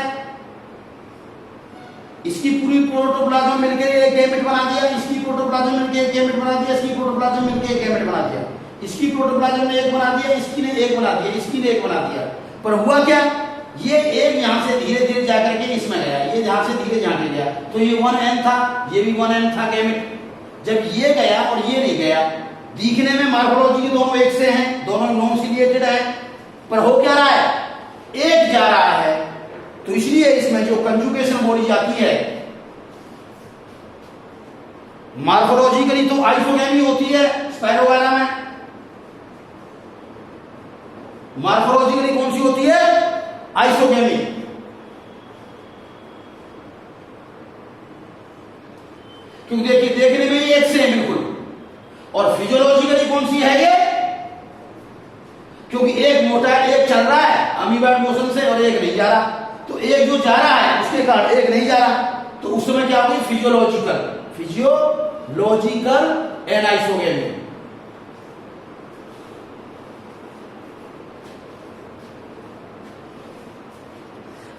इसकी पूरी प्रोटोप्लाज्म मिलकर एक गैमेट बना दिया, इसकी प्रोटोप्लाज्म मिलकर एक गैमेट बना दिया, इसकी प्रोटोप्लाज्म मिलकर एक गैमेट बना दिया, इसकी प्रोटोप्लाज्म ने एक बना दिया, इसकी ने एक बना दिया, इसकी ने एक बना दिया। पर हुआ क्या? ये एक यहां से धीरे धीरे जाकर के इसमें गया, ये यहां से धीरे यहां गया, तो ये 1n था, ये भी 1n था गैमेट। जब ये गया और ये नहीं गया, दिखने में मॉर्फोलॉजी के दोनों एक से हैं, दोनों नॉन सिलिएटेड है, पर हो क्या रहा है? एक जा रहा है। तो इसलिए इसमें जो कंजुगेशन बोली जाती है, मॉर्फोलॉजिकली तो आइसोगेमी होती है स्पायरोगायरा में, मॉर्फोलॉजिकली कौन सी होती है? आइसोगेमी। क्योंकि देखिए देखने में एक से है बिल्कुल, और फिजियोलॉजिकली कौन सी है ये? क्योंकि एक मोटा है, एक चल रहा है अमीबाइड मोशन से और एक नहीं जा रहा, तो एक जो जा रहा है उसके कारण एक नहीं जा रहा, तो उस समय क्या होगी? Physiological anisogamy.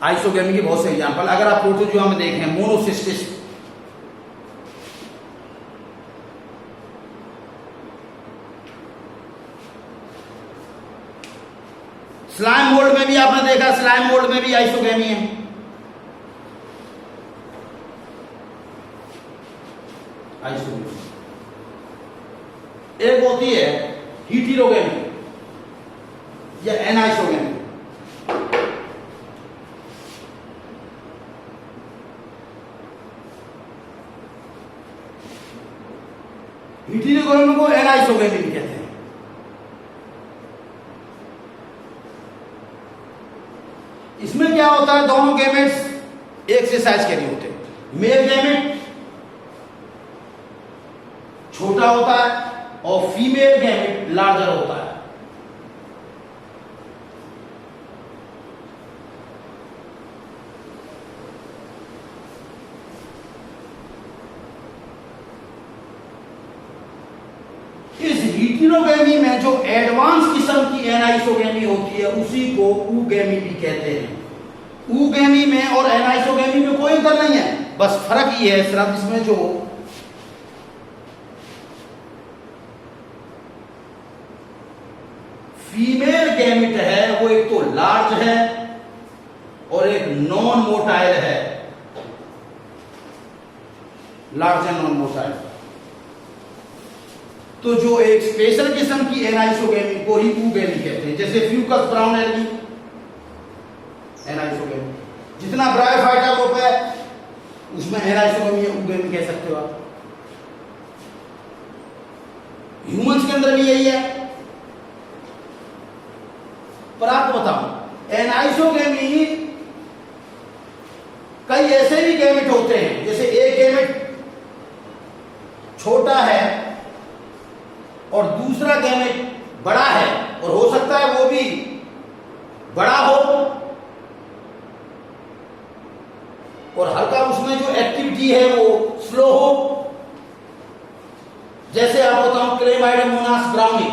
आइसोगेमी के बहुत से एग्जांपल अगर आप प्रोटोजुआ में देखें, मोनोसिस्टिस, स्लाइम मोल्ड में भी आपने देखा, स्लाइम मोल्ड में भी आइसोगेमी है। आइसोगेमी एक होती है हीटेरोगेमी या एनाइसोगेमी। हीटेरोगेमी को एनाइसोगेमी भी कहते हैं। इसमें क्या होता है? दोनों गैमेट्स एक से साइज के नहीं होते। मेल गैमेट छोटा होता है और फीमेल गैमेट लार्जर होता है। इस हीटेरोगेमी में जो एडवांस किस्म की एनाइसोगेमी होती है उसी को ऊगेमी भी कहते हैं। ऊगेमी में और एनाइसोगेमी में कोई अंतर नहीं है, बस फर्क ये है सिर्फ इसमें जो फीमेल गैमेट है वो एक तो लार्ज है और एक नॉन मोटाइल है, लार्ज एंड नॉन मोटाइल। तो जो एक स्पेशल किस्म की एनाइसोगेमी को ही ऊगेमी कहते हैं, जैसे फ्यूकस ब्राउन एल्गी एनाइसोगेमी, जितना ब्रायोफाइटा ग्रुप है उसमें एनाइसोगेमी या ऊगेमी कह सकते हो आप। ह्यूमंस के अंदर भी यही है। पर आपको बताऊं, एनाइसोगेमी कई ऐसे भी गैमेट होते हैं, जैसे एक गैमेट छोटा है और दूसरा गैमेट बड़ा है, और हो सकता है वो भी बड़ा हो और हल्का उसमें जो एक्टिविटी है वो स्लो हो। जैसे आप बताऊं क्लेमाइडोमोनास ब्राउनी,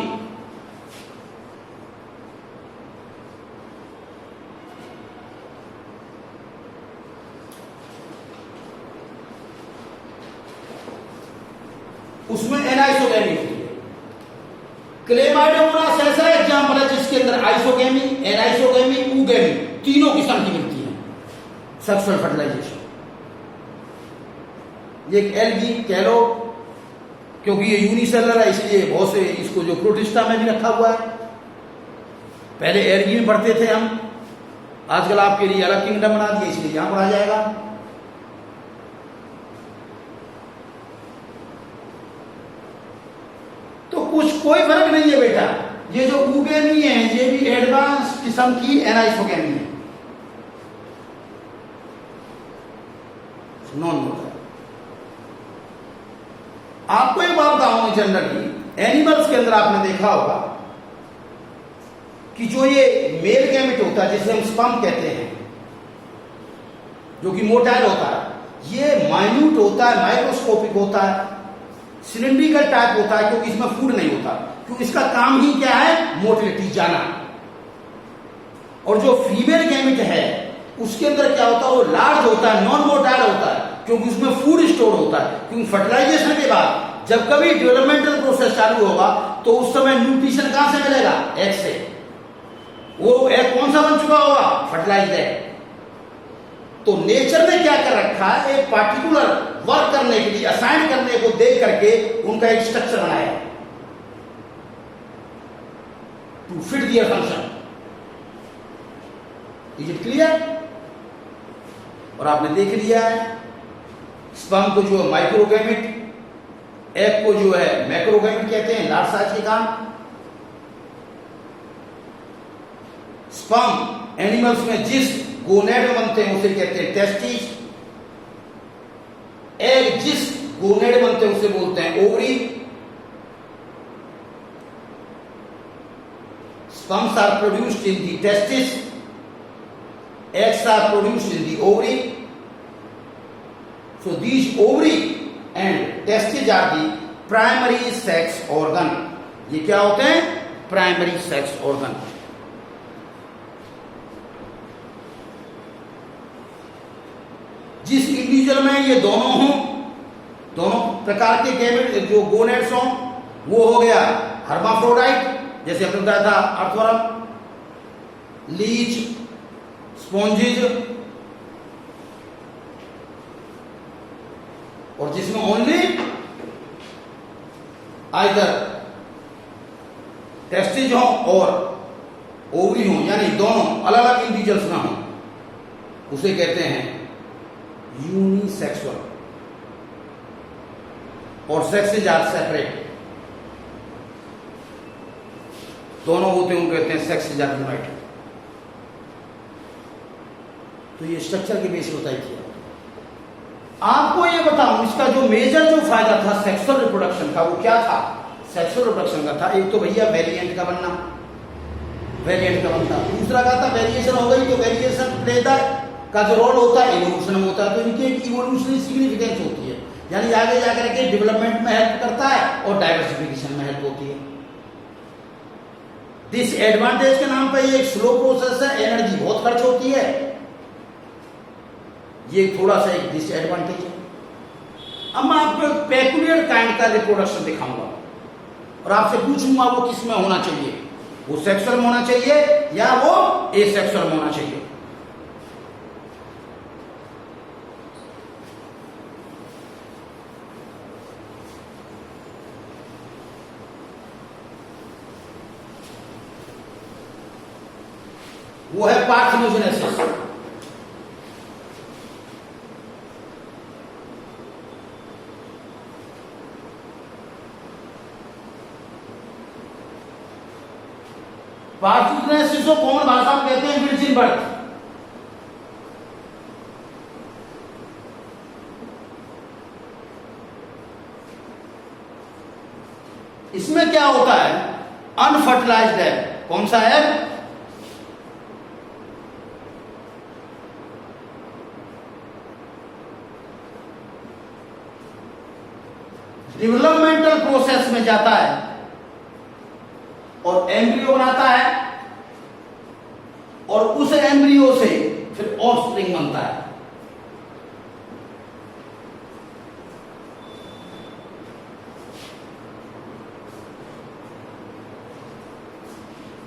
उसमें एनाइसोगेमी होती है। क्लेमाइडोमोनास ऐसा एग्जांपल है जिसके अंदर आइसोगेमी, एनाइसोगेमी, ऊगेमी तीनों किस्म की मिलती है। सेक्सुअल फर्टिलाइजेशन ये एक एल्गी कह लो, क्योंकि ये यूनिसेलर है इसलिए बहुत से इसको जो प्रोटिस्टा में भी रखा हुआ है। पहले एल्गी में पढ़ते थे हम, आजकल आपके लिए अलग किंगडम बना दिया इसलिए यहां पढ़ा जाएगा। तो कुछ कोई फर्क नहीं है बेटा, ये जो ऊगेमी है ये भी एडवांस किस्म की एनाइसोगेमी है। Non motile. आपको एक बात बताऊं, जनरली एनिमल्स के अंदर आपने देखा होगा कि जो ये मेल गैमेट होता है जिसे हम स्पर्म कहते हैं, जो कि मोटाइल होता है, ये माइन्यूट होता है, माइक्रोस्कोपिक होता है, सिलिंड्रिकल टाइप होता है, क्योंकि इसमें फूड नहीं होता, क्योंकि इसका काम ही क्या है, मोटिलिटी, जाना। और जो फीमेल गैमेट है उसके अंदर क्या होता है, वो लार्ज होता है, नॉन मोटाइल होता है, क्योंकि उसमें फूड स्टोर होता है। क्योंकि फर्टिलाइजेशन के बाद जब कभी डेवलपमेंटल प्रोसेस चालू होगा तो उस समय न्यूट्रिशन कहां से मिलेगा, एग से। वो एग कौन सा बन चुका होगा, फर्टिलाइज्ड एग। तो नेचर ने क्या कर रखा है, एक पार्टिकुलर वर्क करने के लिए, असाइन करने को देख करके उनका एक स्ट्रक्चर बनाया to fit their function. Is it clear? और आपने देख लिया है, स्पर्म को जो है माइक्रोगैमेट, एग को जो है मैक्रोगैमेट कहते हैं, लार्ज साइज के काम। स्पर्म एनिमल्स में जिस गोनेड बनते हैं उसे कहते हैं टेस्टिस। एग जिस गोनेड बनते हैं उसे बोलते हैं ovary. Sperms are produced in the testis, eggs are produced in the ovary. So these ovary and testes are the primary sex organ. ये क्या होते हैं, प्राइमरी सेक्स ऑर्गन। जिस इंडिविजुअल में ये दोनों हों, दोनों प्रकार के गैमेट जो गोनेड्स हों, वो हो गया हर्माफ्रोडाइट, जैसे अपने बताया था अर्थवर्म, लीच, स्पॉन्जिज, और जिसमें ओनली आइदर टेस्टिज हो और ओवरी हो, यानी दोनों अलग अलग इंडिविजुअल्स ना हो, उसे कहते हैं यूनिसेक्सुअल। और सेक्सेज आर सेपरेट, दोनों होते हैं, उनको कहते हैं सेक्सेज आर यूनाइटेड। तो ये स्ट्रक्चर के बेस होता ही किया। आपको ये बताऊं, इसका जो मेजर जो फायदा था सेक्सुअल रिप्रोडक्शन का, वो क्या था, सेक्सुअल रिप्रोडक्शन का था, एक तो भैया वेरिएंट का बनना, वेरिएंट का बनना। दूसरा क्या था, वेरिएशन हो गई तो वेरिएशन प्लेदा का जो रोल होता है इवोल्यूशन में होता है, तो इनकी एक इवोल्यूशनरी सिग्निफिकेंस होती है, यानी आगे जाकर के डेवलपमेंट में हेल्प करता है और डाइवर्सिफिकेशन में हेल्प होती है। दिस एडवांटेज के नाम पर ये एक स्लो प्रोसेस है, एनर्जी बहुत खर्च होती है, ये थोड़ा सा एक डिसएडवांटेज है। अब मैं आपको पेक्यूलियर काइंड का रिप्रोडक्शन दिखाऊंगा और आपसे पूछूंगा वो किस में होना चाहिए, वो सेक्सुअल में होना चाहिए या वो एसेक्सुअल में होना चाहिए। वो है पार्थिनोजेनेसिस। पार्थिनोजेनेसिस को कॉमन भाषा में कहते हैं विर्जिन बर्थ। इसमें क्या होता है, अनफर्टिलाइज्ड एग, कौन सा एग, डेवलपमेंटल प्रोसेस में जाता है और एम्ब्रियो बनाता है और उस एम्ब्रियो से फिर ऑफस्प्रिंग बनता है।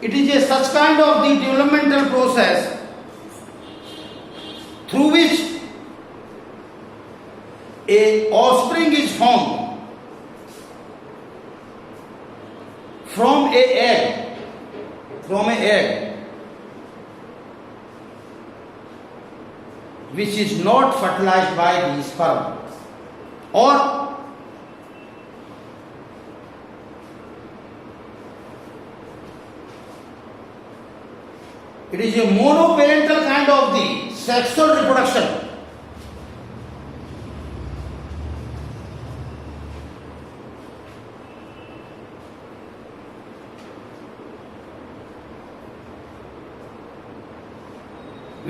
It is a such kind of the developmental process through which a offspring is formed from a egg which is not fertilized by the sperm, or it is a monoparental kind of the sexual reproduction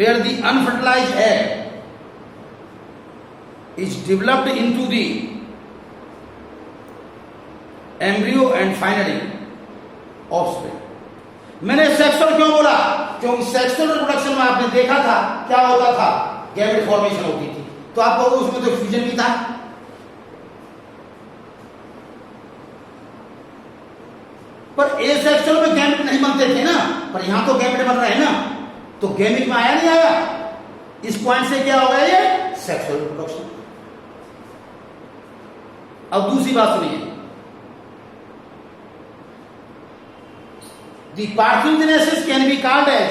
where the unfertilized egg is developed into the embryo and finally offspring. मैंने sexual क्यों बोला? क्योंकि sexual reproduction में आपने देखा था क्या होता था, गैमेट फॉर्मेशन होती थी। तो आप कहोगे उसमें तो फ्यूजन भी था। पर एसेक्सुअल में गैमेट नहीं बनते थे ना, पर यहां तो गैमेट बन रहे हैं ना, तो गैमेट में आया नहीं आया? इस पॉइंट से क्या हो गया ये सेक्सुअल रिप्रोडक्शन। अब दूसरी बात सुनिए, the parthenogenesis can be called as,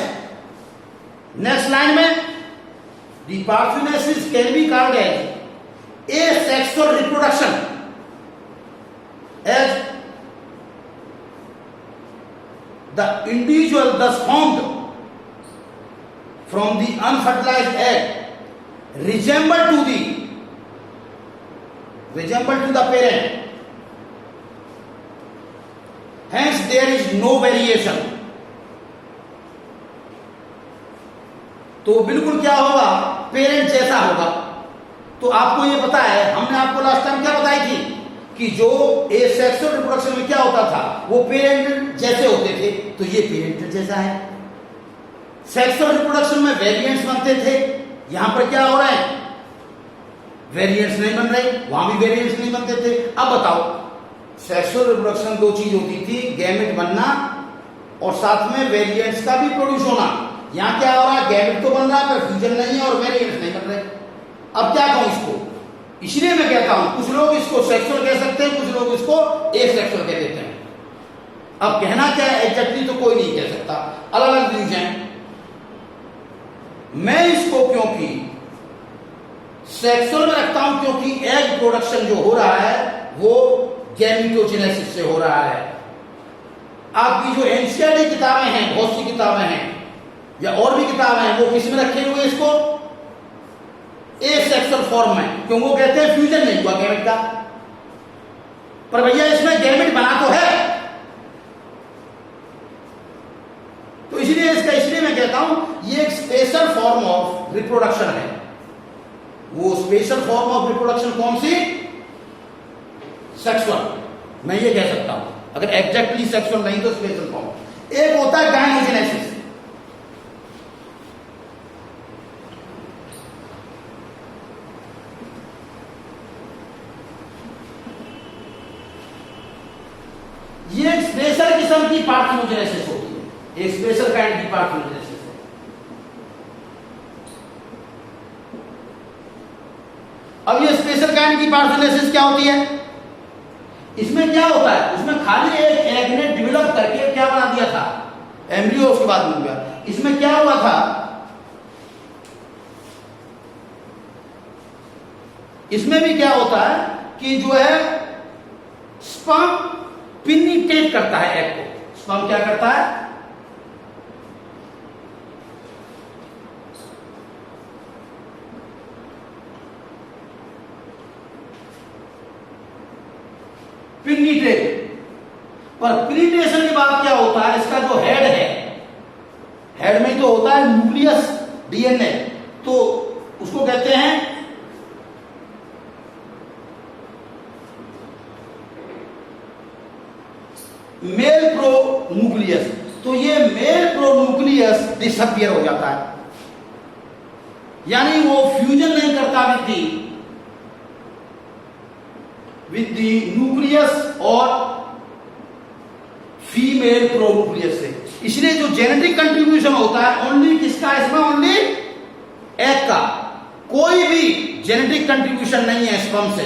next line में, the parthenogenesis can be called as asexual reproduction as the individual thus formed from the unfertilized egg resemble to the parent, hence there is no variation. तो बिल्कुल क्या होगा, parent जैसा होगा। तो आपको ये पता है, हमने आपको लास्ट टाइम क्या बताई थी कि जो एसेक्सुअल रिप्रोडक्शन में क्या होता था, वो पेरेंट जैसे होते थे, तो ये पेरेंट जैसा है। सेक्सुअल रिप्रोडक्शन में वेरिएंट्स बनते थे, यहां पर क्या हो रहा है, वेरिएंट्स नहीं बन रहे, वहां भी वेरिएंट्स नहीं बनते थे। अब बताओ, सेक्सुअल रिप्रोडक्शन दो चीज होती थी, गैमेट बनना और साथ में वेरिएंट्स का भी प्रोड्यूस होना। यहां क्या हो रहा है, गैमेट तो बन रहा है पर फ्यूजन नहीं है और वेरिएंट्स नहीं बन रहे। अब क्या कहूं इसको, इसलिए मैं कहता हूं कुछ लोग इसको सेक्सुअल कह सकते हैं, कुछ लोग इसको एसेक्सुअल कह देते हैं। अब कहना क्या है एग्जैक्टली तो कोई नहीं कह सकता, अलग अलग व्यूज हैं। मैं इसको क्योंकि सेक्सुअल में रखता हूं क्योंकि एग प्रोडक्शन जो हो रहा है वो गैमेटोजेनेसिस से हो रहा है। आपकी जो एनसीईआरटी किताबें हैं, बहुत सी किताबें हैं या और भी किताबें हैं, वो किस में रखे हुए इसको एसेक्सुअल फॉर्म में, क्यों वो कहते हैं फ्यूजन नहीं हुआ गैमेट का। पर भैया इसमें गैमेट बना तो है, तो इसलिए मैं कहता हूं ये एक स्पेशल फॉर्म ऑफ रिप्रोडक्शन है। वो स्पेशल फॉर्म ऑफ रिप्रोडक्शन कौन सी, सेक्सुअल, मैं ये कह सकता हूं। अगर एग्जैक्टली सेक्सुअल नहीं तो स्पेशल फॉर्म। एक होता है गायनोजेनेसिस, ये एक स्पेशल किस्म की पार्थेनोजेनेसिस होती है, एक स्पेशल काइंड की पार्थेनोजेनेसिस है। अब ये स्पेशल काइंड की पार्थेनोजेनेसिस क्या होती है, इसमें क्या होता है, उसमें खाली एक एग ने डेवलप करके क्या बना दिया था, एम्ब्रियो, उसके बाद मिल गया। इसमें क्या हुआ था, इसमें भी क्या होता है कि जो है स्पर्म पिनिट्रेट करता है एग को। स्पर्म क्या करता है, पिनिट्रेट। पर पिनिट्रेशन के बाद क्या होता है, इसका जो हेड है, हेड में तो होता है न्यूक्लियस डीएनए, तो उसको कहते हैं मेल प्रो न्यूक्लियस। तो ये मेल प्रो न्यूक्लियस डिसअपियर हो जाता है, यानी वो फ्यूजन नहीं करता विद द न्यूक्लियस और फीमेल प्रो न्यूक्लियस से। इसलिए जो जेनेटिक कंट्रीब्यूशन होता है ओनली किसका, इसमें ओनली एग का, कोई भी जेनेटिक कंट्रीब्यूशन नहीं है स्पर्म से।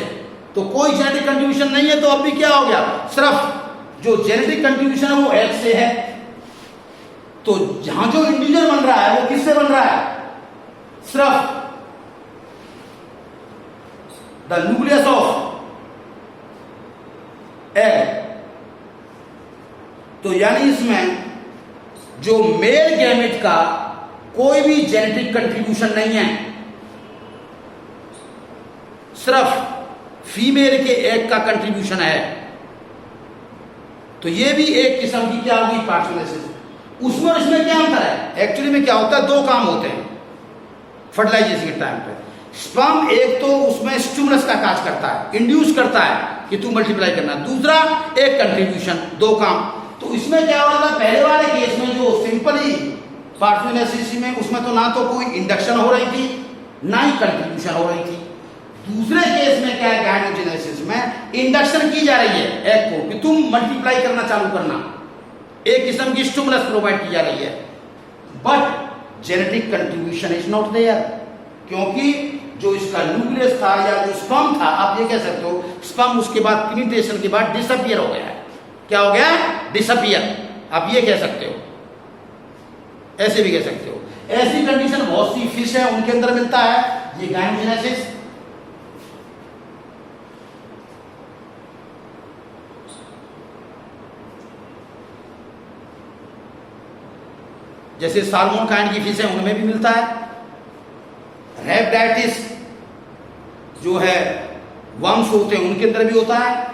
तो कोई जेनेटिक कंट्रीब्यूशन नहीं है, तो अब भी क्या हो गया, सिर्फ जो जेनेटिक कंट्रीब्यूशन है वो एग से है। तो जहां जो इंडिविजुअल बन रहा है वो किससे बन रहा है, सिर्फ द न्यूक्लियस ऑफ एग। तो यानी इसमें जो मेल गैमेट का कोई भी जेनेटिक कंट्रीब्यूशन नहीं है, सिर्फ फीमेल के एग का कंट्रीब्यूशन है। तो ये भी एक किस्म की क्या होगी, पार्थेनोजेनेसिस। उसमें और इसमें क्या अंतर है, एक्चुअली में क्या होता है, दो काम होते हैं। फर्टिलाइजेशन के टाइम पे। स्पर्म एक तो उसमें स्टिमुलस का काज करता है, इंड्यूस करता है कि तू मल्टीप्लाई करना, दूसरा एक कंट्रीब्यूशन, दो काम। तो इसमें क्या हो रहा था, पहले वाले केस में जो सिंपली पार्थेनोजेनेसिस में उसमें तो ना तो कोई इंडक्शन हो रही थी ना ही कंट्रीब्यूशन हो रही थी। दूसरे केस में क्या है, गायनोजेनेसिस में इंडक्शन की जा रही है एग को कि तुम मल्टीप्लाई करना चालू करना, एक किस्म की स्टिमुलस प्रोवाइड की जा रही है, but genetic contribution is not there, क्योंकि जो इसका न्यूक्लियस था या जो स्पर्म था, आप ये कह सकते हो स्पर्म उसके बाद पेनिट्रेशन के बाद डिसअपियर हो गया है। क्या हो गया, डिसअपियर, आप ये कह सकते हो, ऐसे भी कह सकते हो। ऐसी कंडीशन बहुत सी फिश है उनके अंदर मिलता है ये गायनोजेनेसिस। जैसे साल्मोन काइंड की फिश है उनमें भी मिलता है। रेपडाइटिस जो है वर्म्स होते हैं उनके अंदर भी होता है।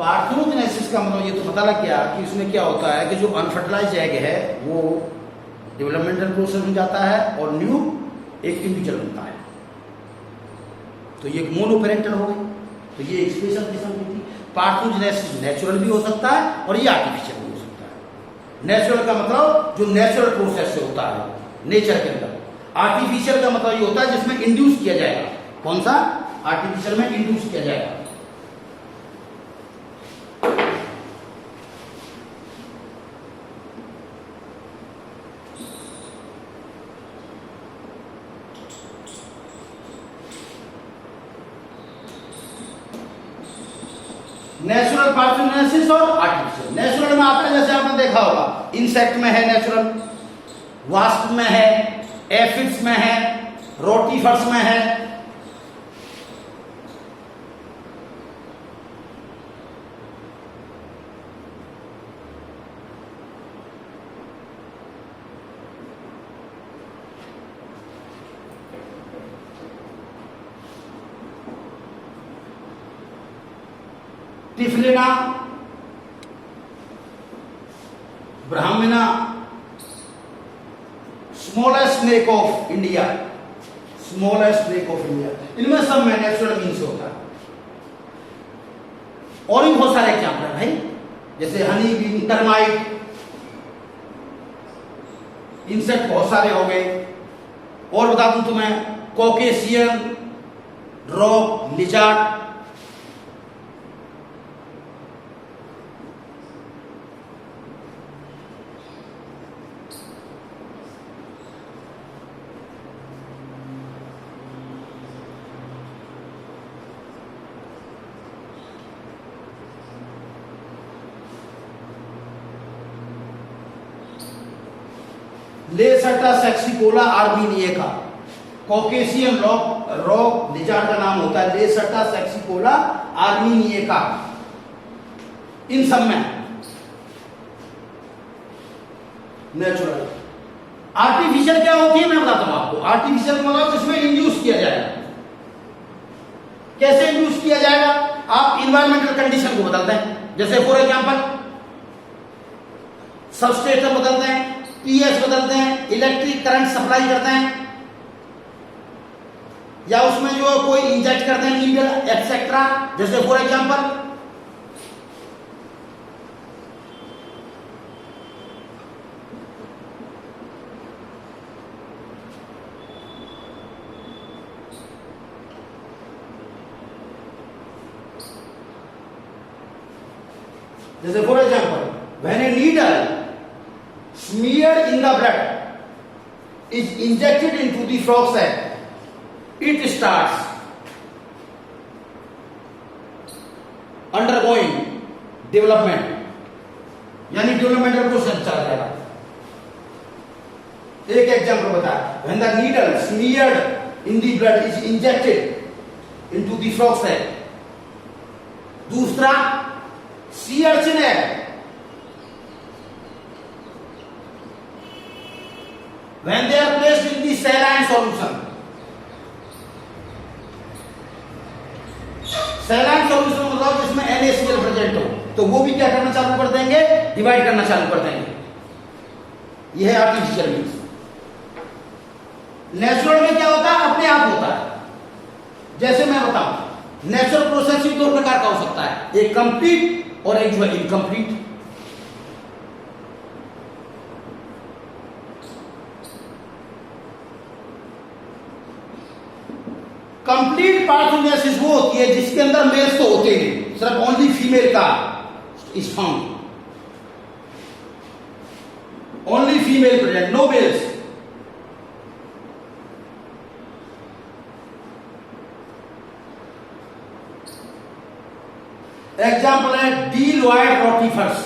पार्थेनोजेनेसिस का मतलब ये तो पता लग गया कि इसमें क्या होता है कि जो अनफर्टिलाइज्ड एग है वो डेवलपमेंटल प्रोसेस में जाता है और न्यू एक इंडिविजुअल बनता है। तो ये मोनोपेरेंटल हो गई, तो ये एक स्पेशल किस्म की थी। पार्थेनोजेनेसिस नेचुरल भी हो सकता है और ये आर्टिफिशियल भी हो सकता है। नेचुरल का मतलब जो नेचुरल प्रोसेस से होता है नेचर के अंदर, आर्टिफिशियल का मतलब ये होता है जिसमें इंड्यूस किया जाएगा। कौन सा, आर्टिफिशियल में इंड्यूस किया जाएगा। नेचुरल पार्थेनोजेनेसिस और आर्टिफिशियल। नेचुरल में आता है जैसे आपने देखा होगा, इंसेक्ट में है नेचुरल, वास्प में है, एफिड्स में है, रोटीफर्स में है। टिफलिना, ब्राह्मणा, smallest snake of India, smallest snake of India, इनमें सब में नेचुरल मीन्स होता है। और भी बहुत सारे एग्जाम्पल है भाई, जैसे हनी बी, टर्माइट, इंसेक्ट बहुत सारे हो गए। और बता दूं तुम्हें, Caucasian, rock, lizard, Lacerta saxicola armeniaca, Caucasian rock lizard का नाम होता है लेसर्टा सेक्सिकोला आर्मीनिएका। इन सब में नेचुरल। आर्टिफिशियल क्या होती है मैं बताता हूं आपको। आर्टिफिशियल मतलब जिसमें इंड्यूस किया जाएगा। कैसे इंड्यूस किया जाएगा, आप इन्वायरमेंटल कंडीशन को बदलते हैं। जैसे फॉर एग्जांपल सबस्ट्रेट बदलते हैं, पीएच बदलते हैं, इलेक्ट्रिक करंट सप्लाई करते हैं, या उसमें जो कोई इंजेक्ट करते हैं नीडल एक्सेट्रा। जैसे for example when a needle smeared in the blood is injected into the frog's egg, it starts undergoing development, यानी डेवलपमेंटल प्रोसेस चल जाएगा। एक एग्जांपल बता, when the needle smeared in the blood is injected into the frog's egg। दूसरा sea urchin है, when they are placed in the saline solution, saline solution मतलब जिसमें NaCl present हो, तो वो भी क्या करना चालू कर देंगे, डिवाइड करना चालू कर देंगे। यह है आर्टिफिशियल मीन्स। नेचुरल में क्या होता है, अपने आप होता है। जैसे मैं बताऊं, नेचुरल प्रोसेस ही दो प्रकार का हो सकता है, एक कंप्लीट और एक जो है इनकम्प्लीट। कंप्लीट पार्थोजेनेसिस वो होती है जिसके अंदर मेल्स तो होते नहीं, सिर्फ ओनली फीमेल का is found, only female present, no males. Example है डीलॉयड रोटिफर्स,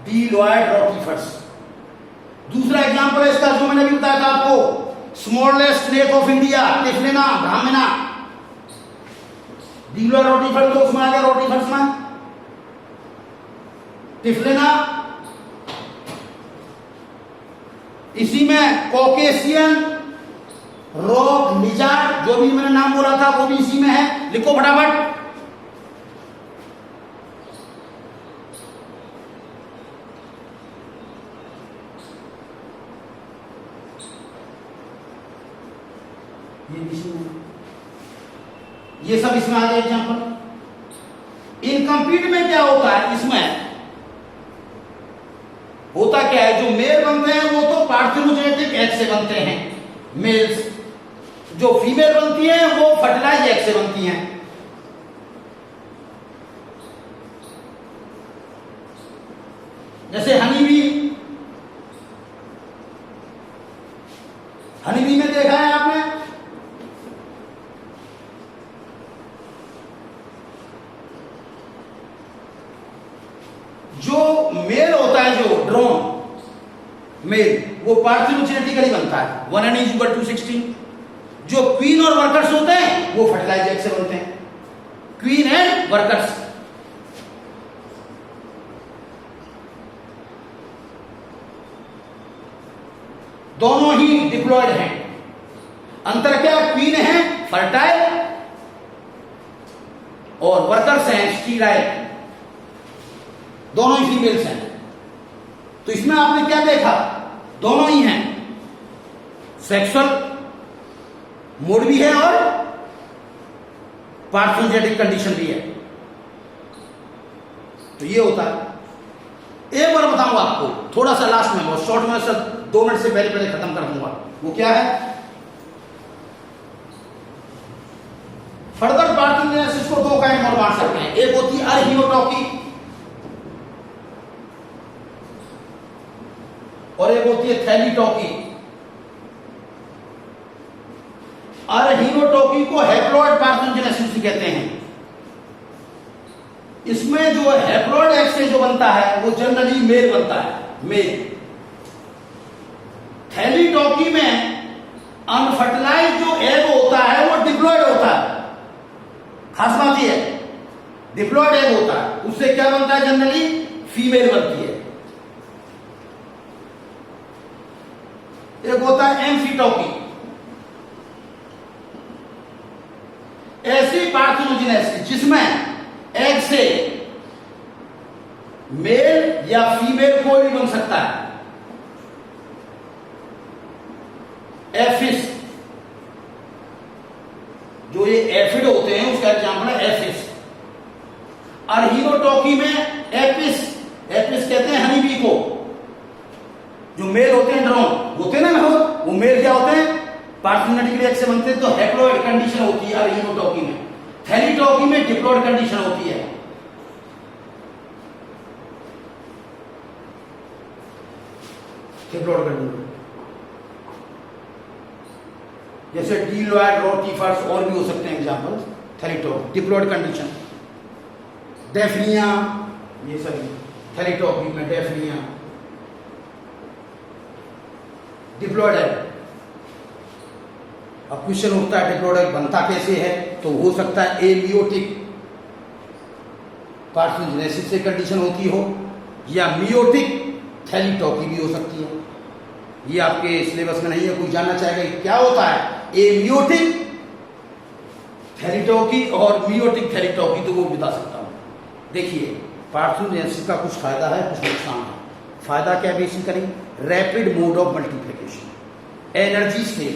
डीलॉयड रोटिफर्स। दूसरा एग्जाम्पल है इसका जो मैंने भी बताया था आपको, smallest snake of India, Typhlina brahmina. Bdelloid rotifers तो उसमें आ गया, रोटिफर्स में टिफलिना। इसी में कॉकेशियन रॉक लिजार्ड, जो भी मैंने नाम बोला था वो भी इसी में है, लिखो फटाफट। ये सब इसमें आ गया एग्जाम्पल। इनकम्प्लीट में क्या होता है, इसमें होता क्या है, जो मेल बनते हैं वो तो पार्थेनोजेनेटिक एग से बनते हैं मेल्स, जो फीमेल बनती हैं वो फर्टिलाइज एग से बनती हैं। जैसे हनीबी, हनीबी में देखा है आपने, जो मेल होता है, जो ड्रोन मेल, वो पार्थेनोजेनेटिकली बनता है, 1n=216। जो क्वीन और वर्कर्स होते हैं वो फर्टिलाइज एग से बनते हैं, क्वीन एंड वर्कर्स। दोनों ही डिप्लॉयड हैं। अंतर क्या, क्वीन है फर्टाइल और वर्कर्स हैं स्टीराइल, दोनों ही फीमेल्स हैं। तो इसमें आपने क्या देखा, दोनों ही हैं, सेक्सुअल मूड भी है और पार्थेनोजेनेटिक कंडीशन भी है। तो ये होता है। एक बार बताऊंगा आपको, थोड़ा सा लास्ट में, बहुत शॉर्ट में, सर 2 मिनट से पहले पहले खत्म कर दूंगा। वो क्या है, फर्दर पार्थेनोजेनेसिस को 2 काइंड और बांट सकते हैं। एक होती है अरहेनोटॉकी और एक होती है थैलीटॉकी। अरहेनोटॉकी को हैप्लॉइड पार्थेनोजेनेसिस कहते हैं। इसमें जो हैप्लॉइड एग से जो बनता है वो जनरली मेल बनता है, मेल। थैलीटॉकी में अनफर्टिलाइज जो एग होता है वो डिप्लॉयड होता है। खास बात यह है, डिप्लॉयड एग होता है, उससे क्या बनता है, जनरली फीमेल बनती है। एक होता है एम्फीटॉकी, ऐसी पार्थेनोजेनेसिस जिसमें एग से मेल या फीमेल कोई भी बन सकता है। एफिस, जो ये एफिड होते हैं उसका एग्जाम्पल है एफिस। अरहेनोटॉकी में एपिस, एपिस कहते हैं हनीबी को। जो मेल होते हैं ड्रोन होते हैं ना, वो मेल क्या होते हैं, पार्थेनोजेनेटिक एग से बनते हैं, तो हैप्लॉइड कंडीशन होती है अरहेनोटॉकी में। थैलीटॉकी में डिप्लॉइड कंडीशन होती है। डिप्लॉइड कंडीशन जैसे डीलॉयड रोटिफर्स और भी हो सकते हैं एग्जांपल। थैलीटॉकी डिप्लॉइड कंडीशन, डेफनिया, ये सभी थैलीटॉकी में डेफनिया डिप्लॉइड है। अब क्वेश्चन उठता है डिप्लॉइड एग बनता कैसे है, तो हो सकता है एमियोटिक पार्थेनोजेनेसिस से कंडीशन होती हो, या मियोटिक थैलीटॉकी भी हो सकती है। ये आपके सिलेबस में नहीं है, कोई जानना चाहेगा कि क्या होता है एमियोटिक थेरेटोकी और मियोटिक थेरेटोकी, तो वो बता सकता हूँ। देखिए पार्थेनोजेनेसिस का कुछ फायदा है, कुछ नुकसान है। फायदा क्या basically rapid mode of multiplication, energy save,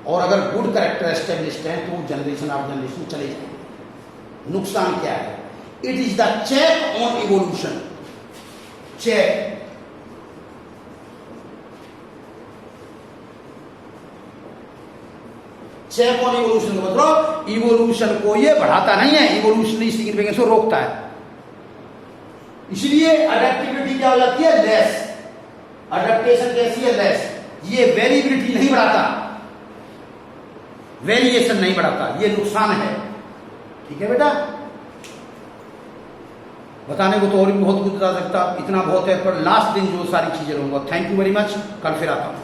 और अगर गुड कैरेक्टर एस्टेब्लिश्ड है तो जनरेशन ऑफ जनरेशन चले जाएंगे। नुकसान क्या है? It is the check on evolution. Check check on evolution का मतलब इवोल्यूशन को ये बढ़ाता नहीं है, इवोल्यूशनरी सिग्निफिकेंस को रोकता है। इसलिए अडेप्टिबिलिटी क्या हो जाती है? लेस। अडेप्टेशन कैसी है? लेस। ये वेरिएबिलिटी नहीं बढ़ाता, वेरिएशन नहीं बढ़ाता, ये नुकसान है। ठीक है बेटा, बताने को तो और भी बहुत कुछ बता सकता, इतना बहुत है, पर लास्ट दिन जो सारी चीजें रहूंगा। थैंक यू वेरी मच, कल फिर आता हूं।